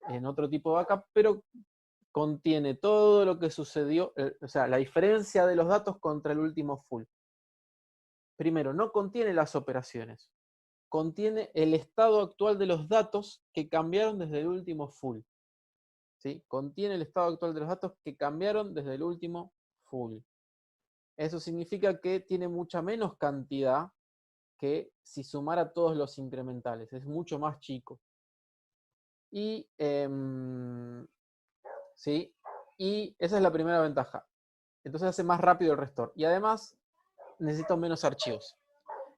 en otro tipo de backup, pero contiene todo lo que sucedió, o sea, la diferencia de los datos contra el último full. Primero, no contiene las operaciones, contiene el estado actual de los datos que cambiaron desde el último full. ¿Sí? Contiene el estado actual de los datos que cambiaron desde el último full. Eso significa que tiene mucha menos cantidad que si sumara todos los incrementales. Es mucho más chico. Y, ¿sí? Y esa es la primera ventaja. Entonces hace más rápido el restore. Y además necesito menos archivos.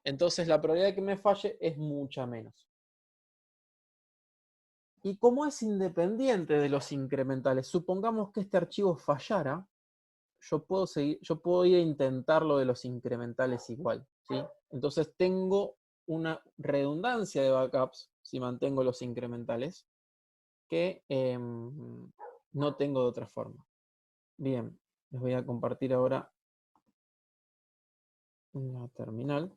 Entonces la probabilidad de que me falle es mucha menos. Y como es independiente de los incrementales, supongamos que este archivo fallara, yo puedo ir a intentar lo de los incrementales igual, ¿sí? Entonces tengo una redundancia de backups si mantengo los incrementales que no tengo de otra forma. Bien, les voy a compartir ahora la terminal.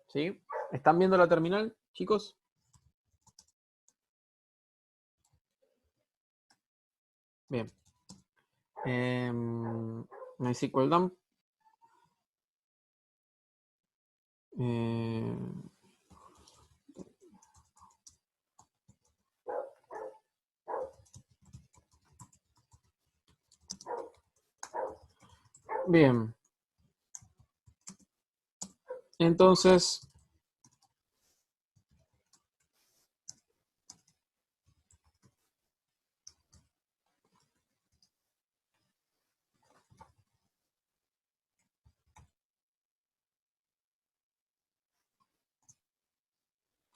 ¿Sí? ¿Están viendo la terminal, chicos? Bien. MySQL dump. Bien. Entonces,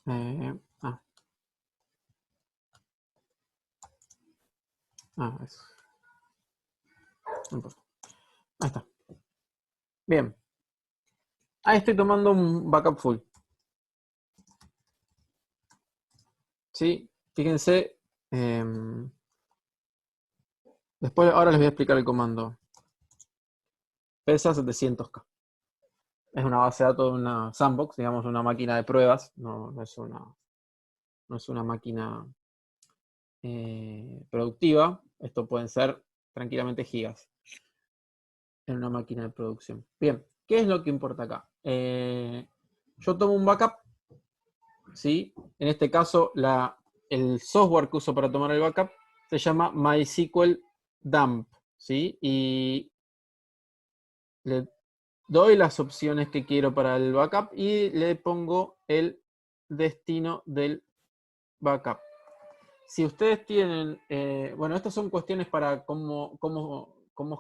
Eh, ah, eso. No importa. Ahí está. Bien. Ahí estoy tomando un backup full. ¿Sí? Fíjense. Después, ahora les voy a explicar el comando. Pesa 700K. Es una base de datos de una sandbox, digamos una máquina de pruebas. No es una máquina productiva. Esto pueden ser tranquilamente gigas en una máquina de producción. Bien, ¿qué es lo que importa acá? Yo tomo un backup, ¿sí? En este caso, el software que uso para tomar el backup se llama MySQL Dump, ¿sí? Y le doy las opciones que quiero para el backup y le pongo el destino del backup. Si ustedes tienen, bueno, estas son cuestiones para cómo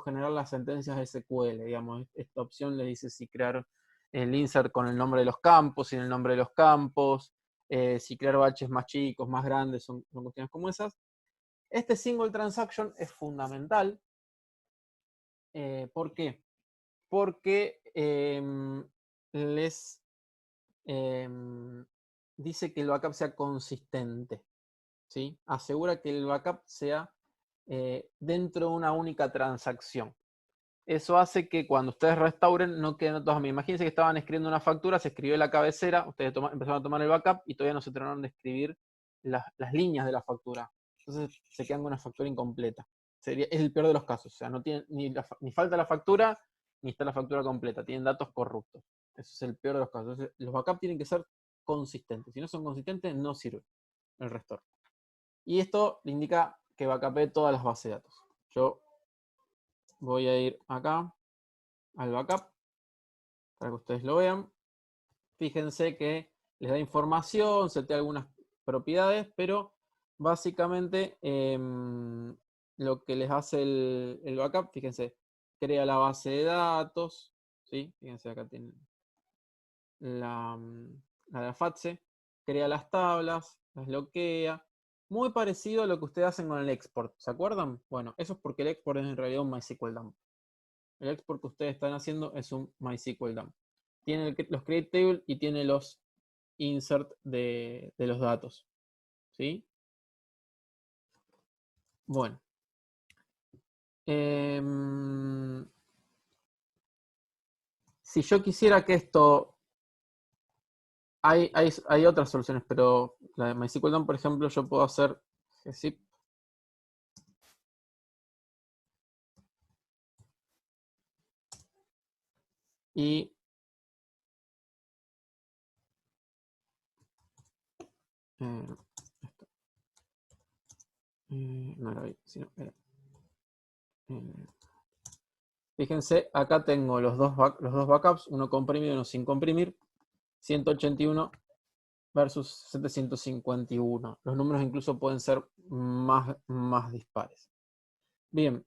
generar las sentencias SQL, digamos. Esta opción le dice si crear el insert con el nombre de los campos, sin el nombre de los campos, si crear baches más chicos, más grandes, son cuestiones como esas. Este single transaction es fundamental. ¿Por qué? Porque les dice que el backup sea consistente. ¿Sí? Asegura que el backup sea dentro de una única transacción. Eso hace que cuando ustedes restauren no queden datos a mí. Imagínense que estaban escribiendo una factura, se escribió la cabecera, ustedes empezaron a tomar el backup y todavía no se terminaron de escribir las líneas de la factura. Entonces se quedan con una factura incompleta. Es el peor de los casos. O sea, no tiene ni falta la factura, ni está la factura completa. Tienen datos corruptos. Eso es el peor de los casos. Entonces, los backups tienen que ser consistentes. Si no son consistentes, no sirve el restore. Y esto le indica que backupé todas las bases de datos. Yo voy a ir acá al backup para que ustedes lo vean. Fíjense que les da información, setea algunas propiedades, pero básicamente lo que les hace el backup, fíjense, crea la base de datos, ¿sí? Fíjense acá tienen la de la FATSE, crea las tablas, las bloquea. Muy parecido a lo que ustedes hacen con el export, ¿se acuerdan? Bueno, eso es porque el export es en realidad un MySQL dump. El export que ustedes están haciendo es un MySQL dump. Tiene los create table y tiene los insert de los datos. ¿Sí? Bueno. Si yo quisiera que esto... Hay otras soluciones, pero la de MySQL dump, por ejemplo, yo puedo hacer gzip y no era ahí, sino era. Fíjense, acá tengo los dos backups, uno comprimido y uno sin comprimir, 181 versus 751. Los números incluso pueden ser más dispares. Bien.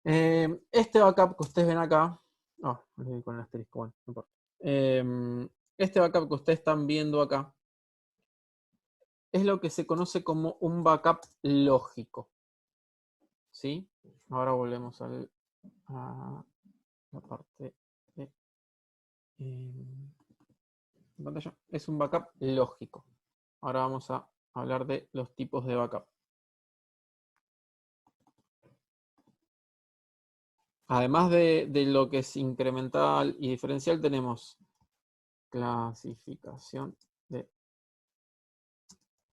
Este backup que ustedes ven acá, con el asterisco, bueno, no importa. Este backup que ustedes están viendo acá es lo que se conoce como un backup lógico. ¿Sí? Ahora volvemos a la parte de pantalla. Es un backup lógico. Ahora vamos a hablar de los tipos de backup. Además de lo que es incremental y diferencial, tenemos clasificación de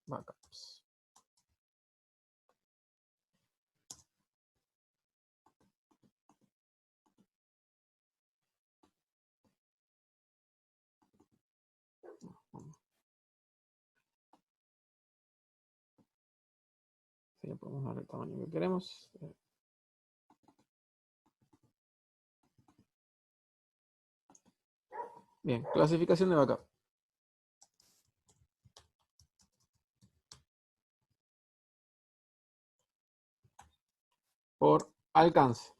backups. Si le podemos dar el tamaño que queremos. Bien, clasificación de backup. Por alcance.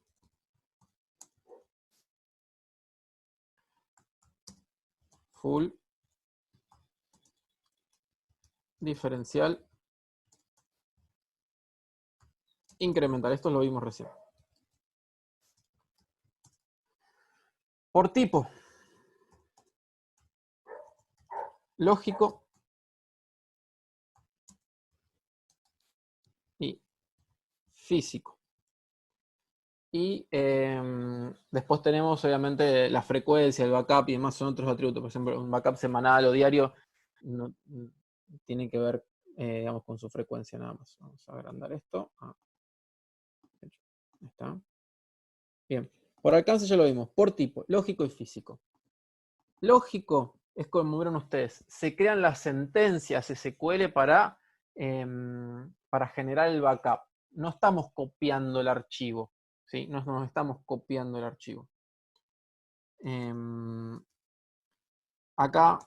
Full, diferencial incremental. Esto lo vimos recién. Por tipo. Lógico y físico. Y después tenemos obviamente la frecuencia, el backup y demás son otros atributos. Por ejemplo, un backup semanal o diario no, tiene que ver digamos, con su frecuencia nada más. Vamos a agrandar esto. Ahí está. Bien. Por alcance ya lo vimos. Por tipo, lógico y físico. Lógico es como vieron ustedes. Se crean las sentencias SQL para generar el backup. No estamos copiando el archivo. ¿Sí? No nos estamos copiando el archivo. Acá,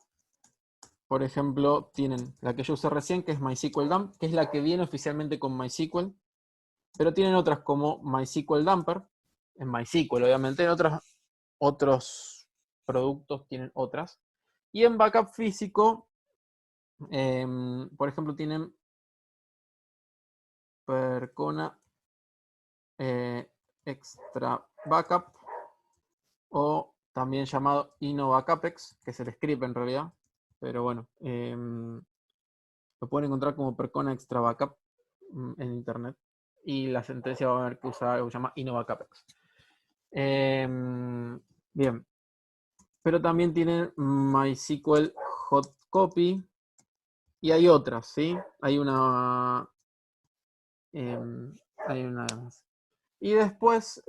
por ejemplo, tienen la que yo usé recién, que es MySQL Dump, que es la que viene oficialmente con MySQL. Pero tienen otras como MySQL Dumper, en MySQL obviamente, en otros productos tienen otras. Y en backup físico, por ejemplo, tienen Percona Extra Backup, o también llamado InnoBackupEx, que es el script en realidad, pero bueno, lo pueden encontrar como Percona Extra Backup en internet, y la sentencia va a haber que usar algo que se llama InnoBackupEx. Bien, pero también tienen MySQL Hot Copy, y hay otras, ¿sí? Hay una más. Y después,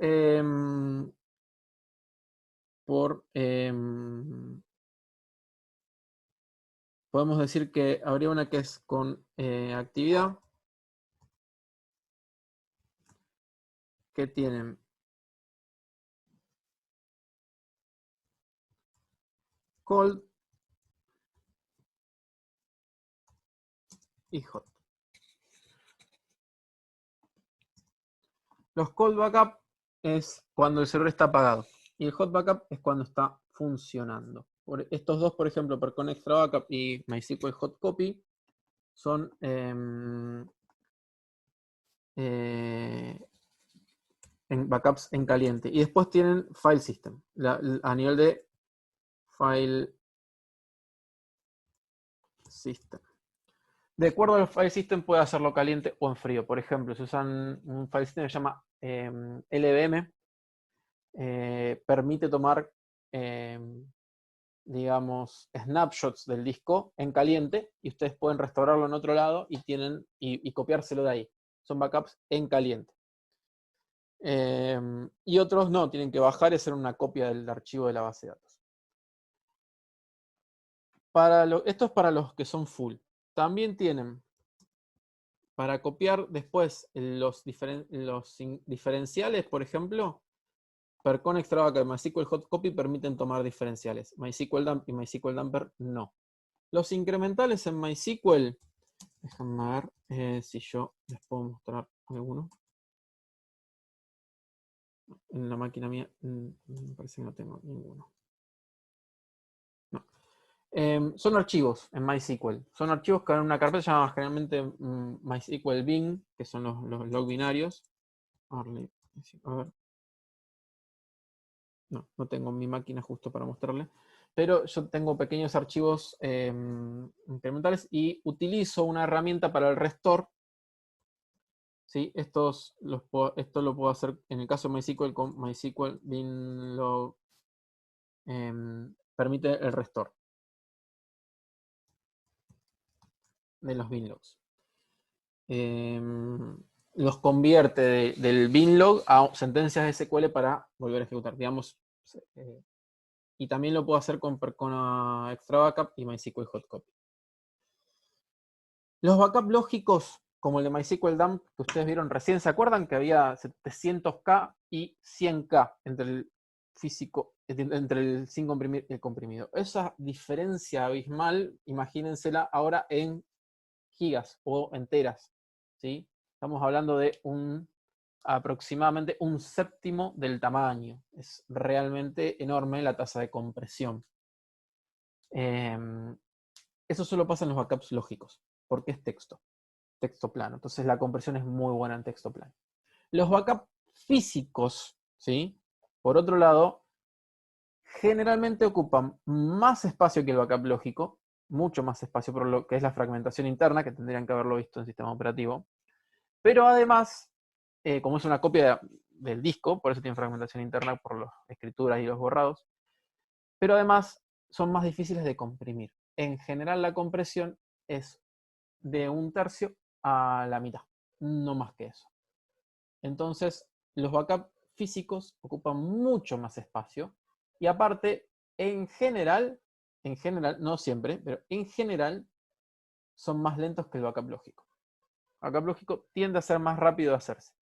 podemos decir que habría una que es con actividad, que tienen cold y hot. Los cold backup es cuando el servidor está apagado, y el hot backup es cuando está funcionando. Estos dos, por ejemplo, Percon Extra Backup y MySQL Hot Copy, son en backups en caliente. Y después tienen File System, a nivel de File System. De acuerdo al File System puede hacerlo caliente o en frío. Por ejemplo, si usan un File System que se llama LVM, permite tomar, digamos, snapshots del disco en caliente, y ustedes pueden restaurarlo en otro lado y copiárselo de ahí. Son backups en caliente. Y otros no, tienen que bajar y hacer una copia del archivo de la base de datos. Esto es para los que son full. También tienen para copiar después los diferenciales, por ejemplo, Percon Extra Backup y MySQL Hot Copy permiten tomar diferenciales. MySQL Dump y MySQL Dumper no. Los incrementales en MySQL, déjenme ver si yo les puedo mostrar alguno. En la máquina mía me parece que no tengo ninguno. No. Son archivos en MySQL. Son archivos que en una carpeta se llama generalmente MySQL bin, que son los log binarios. A ver. No tengo mi máquina justo para mostrarle. Pero yo tengo pequeños archivos incrementales y utilizo una herramienta para el restore. ¿Sí? Esto lo puedo hacer en el caso de MySQL con MySQL binlog. Permite el restore de los binlogs. Los convierte del binlog a sentencias SQL para volver a ejecutar, digamos. Y también lo puedo hacer con Percona Extra Backup y MySQL Hot Copy. Los backups lógicos, como el de MySQL Dump que ustedes vieron recién, ¿se acuerdan que había 700K y 100K entre el físico, entre el sin comprimir y el comprimido? Esa diferencia abismal, imagínensela ahora en gigas o enteras, ¿sí? Estamos hablando de aproximadamente un séptimo del tamaño. Es realmente enorme la tasa de compresión. Eso solo pasa en los backups lógicos. porque es texto plano. Entonces la compresión es muy buena en texto plano. Los backups físicos, ¿sí? Por otro lado, generalmente ocupan más espacio que el backup lógico, mucho más espacio por lo que es la fragmentación interna, que tendrían que haberlo visto en sistema operativo. Pero además, como es una copia del disco, por eso tiene fragmentación interna por las escrituras y los borrados, pero además son más difíciles de comprimir. En general la compresión es de 1/3 a la mitad, no más que eso. Entonces, los backups físicos ocupan mucho más espacio y aparte, en general, no siempre, pero en general, son más lentos que el backup lógico. El backup lógico tiende a ser más rápido de hacerse.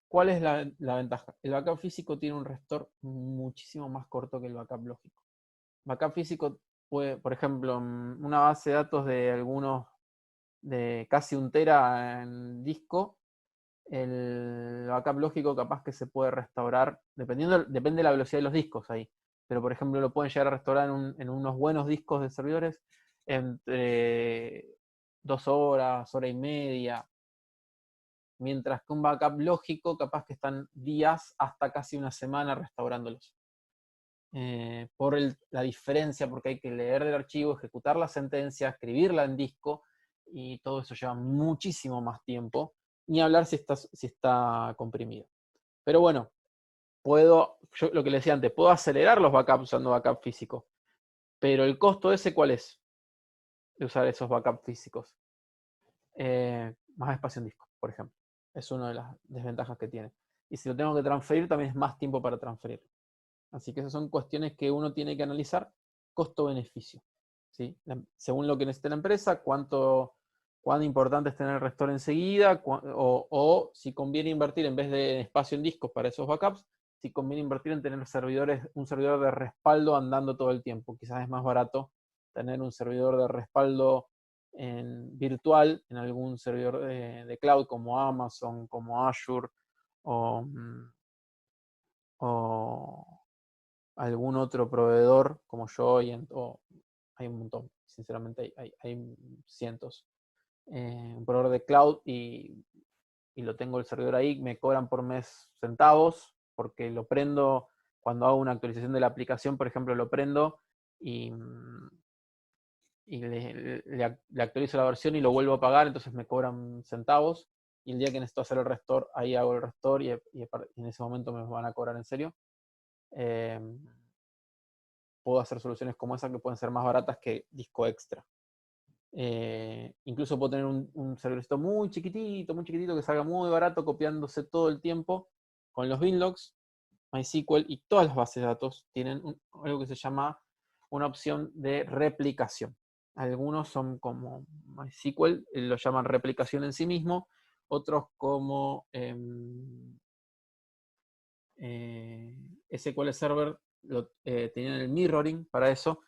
¿Cuál es la ventaja? El backup físico tiene un restore muchísimo más corto que el backup lógico. Backup físico puede, por ejemplo, una base de datos de casi 1 tera en disco, el backup lógico capaz que se puede restaurar, depende de la velocidad de los discos ahí. Pero por ejemplo lo pueden llegar a restaurar en unos buenos discos de servidores entre 2 horas, hora y media. Mientras que un backup lógico capaz que están días hasta casi una semana restaurándolos. Por la diferencia, porque hay que leer el archivo, ejecutar la sentencia, escribirla en disco, y todo eso lleva muchísimo más tiempo, ni hablar si está comprimido. Pero bueno, yo lo que les decía antes, puedo acelerar los backups usando backup físico, pero el costo ese, ¿cuál es? De usar esos backups físicos. Más espacio en disco, por ejemplo. Es una de las desventajas que tiene. Y si lo tengo que transferir, también es más tiempo para transferir. Así que esas son cuestiones que uno tiene que analizar, costo-beneficio. ¿Sí? Según lo que necesite la empresa, cuán importante es tener el restore enseguida, o si conviene invertir en vez de espacio en discos para esos backups, si conviene invertir en tener un servidor de respaldo andando todo el tiempo. Quizás es más barato tener un servidor de respaldo virtual en algún servidor de cloud como Amazon, como Azure, o algún otro proveedor como yo, hay un montón, sinceramente hay cientos. Un proveedor de cloud y lo tengo el servidor ahí, me cobran por mes centavos, porque lo prendo cuando hago una actualización de la aplicación, por ejemplo, lo prendo y le actualizo la versión y lo vuelvo a pagar, entonces me cobran centavos, y el día que necesito hacer el restore, ahí hago el restore, y en ese momento me van a cobrar en serio. Puedo hacer soluciones como esa que pueden ser más baratas que disco extra. Incluso puedo tener un servidorcito muy chiquitito que salga muy barato, copiándose todo el tiempo. Con los binlogs, MySQL y todas las bases de datos tienen algo que se llama una opción de replicación. Algunos son como MySQL, lo llaman replicación en sí mismo. Otros como SQL Server tenían el mirroring para eso.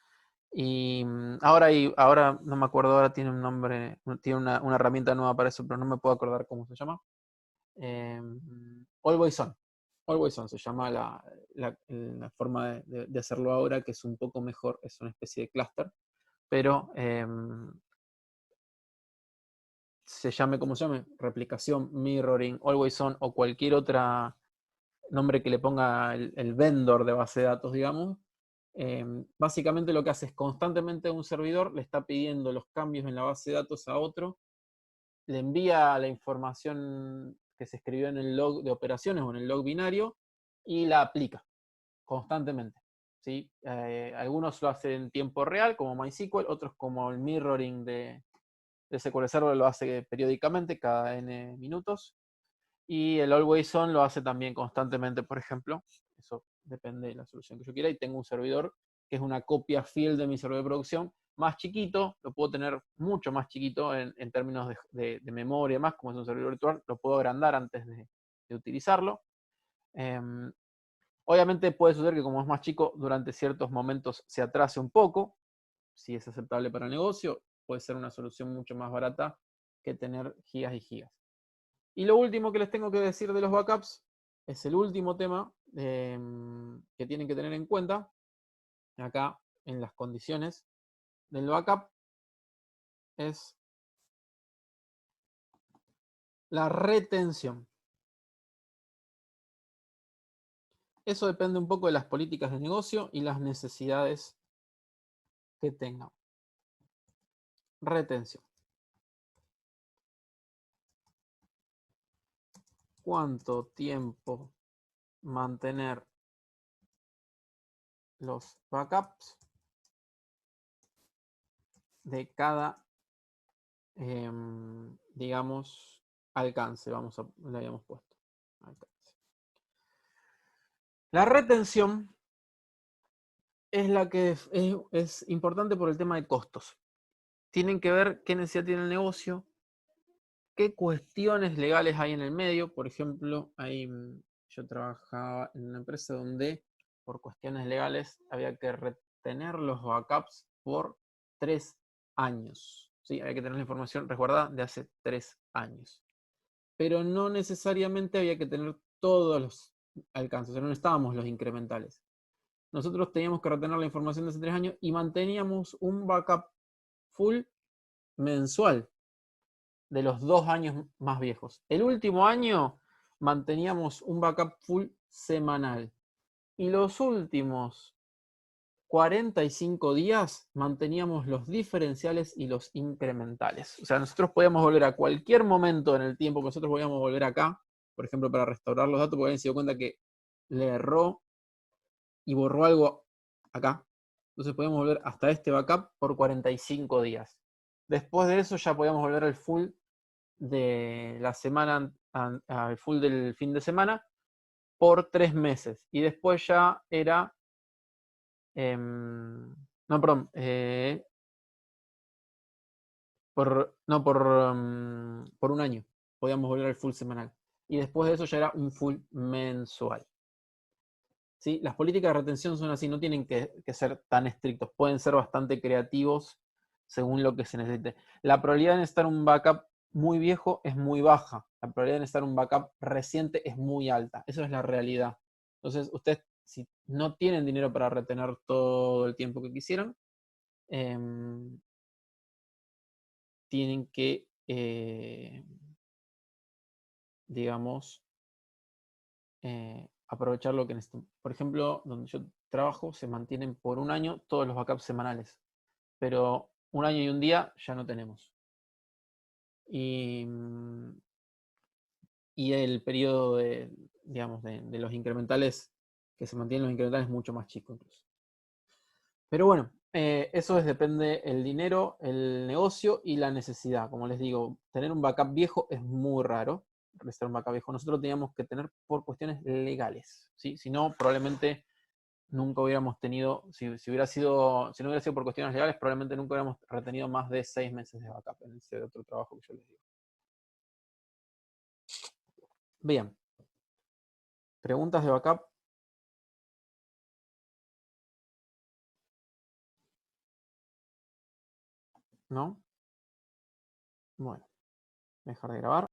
Y ahora no me acuerdo, ahora tiene un nombre, tiene una herramienta nueva para eso, pero no me puedo acordar cómo se llama. Always On. Always On se llama la forma de hacerlo ahora, que es un poco mejor, es una especie de clúster, pero se llame como se llame, replicación, mirroring, Always On o cualquier otra nombre que le ponga el vendor de base de datos, digamos. Básicamente lo que hace es constantemente un servidor le está pidiendo los cambios en la base de datos a otro, le envía la información que se escribió en el log de operaciones o en el log binario y la aplica constantemente. ¿Sí? Algunos lo hacen en tiempo real, como MySQL, otros como el mirroring de SQL Server lo hace periódicamente, cada N minutos. Y el Always On lo hace también constantemente, por ejemplo. Eso depende de la solución que yo quiera. Y tengo un servidor que es una copia fiel de mi servidor de producción, más chiquito, lo puedo tener mucho más chiquito en términos de memoria, más como es un servidor virtual, lo puedo agrandar antes de utilizarlo. Obviamente puede suceder que como es más chico, durante ciertos momentos se atrase un poco, si es aceptable para el negocio, puede ser una solución mucho más barata que tener gigas y gigas. Y lo último que les tengo que decir de los backups es el último tema que tienen que tener en cuenta acá en las condiciones del backup, es la retención. Eso depende un poco de las políticas de negocio y las necesidades que tengan. Retención. ¿Cuánto tiempo mantener los backups de cada, digamos, alcance? Le habíamos puesto. Alcance. La retención es la que es importante por el tema de costos. Tienen que ver qué necesidad tiene el negocio, qué cuestiones legales hay en el medio. Por ejemplo, yo trabajaba en una empresa donde por cuestiones legales había que retener los backups por 3 años. ¿Sí? Había que tener la información resguardada de hace 3 años. Pero no necesariamente había que tener todos los alcances, o sea, no estábamos los incrementales. Nosotros teníamos que retener la información de hace 3 años y manteníamos un backup full mensual de los 2 años más viejos. El último año manteníamos un backup full semanal. Y los últimos 45 días manteníamos los diferenciales y los incrementales. O sea, nosotros podíamos volver a cualquier momento en el tiempo que nosotros podíamos volver acá, por ejemplo, para restaurar los datos, porque alguien se dio cuenta que le erró y borró algo acá. Entonces podíamos volver hasta este backup por 45 días. Después de eso ya podíamos volver al full de la semana, al full del fin de semana, por 3 meses. Y después ya era... no, perdón. Por un año. Podíamos volver al full semanal. Y después de eso ya era un full mensual. ¿Sí? Las políticas de retención son así, no tienen que ser tan estrictos. Pueden ser bastante creativos según lo que se necesite. La probabilidad de necesitar un backup muy viejo es muy baja. La probabilidad de necesitar un backup reciente es muy alta. Eso es la realidad. Entonces, ustedes, si no tienen dinero para retener todo el tiempo que quisieran, tienen que, digamos, aprovechar lo que necesitan. Por ejemplo, donde yo trabajo, se mantienen por un año todos los backups semanales. Pero un año y un día ya no tenemos. Y el periodo de, digamos, de los incrementales, que se mantienen los incrementales, es mucho más chico incluso. Pero bueno, eso depende el dinero, el negocio y la necesidad. Como les digo, tener un backup viejo es muy raro. Un backup viejo. Nosotros teníamos que tener por cuestiones legales. ¿Sí? Si no, probablemente nunca hubiéramos tenido, si no hubiera sido por cuestiones legales, probablemente nunca hubiéramos retenido más de 6 meses de backup en ese otro trabajo que yo les digo. Bien. ¿Preguntas de backup? ¿No? Bueno, dejar de grabar.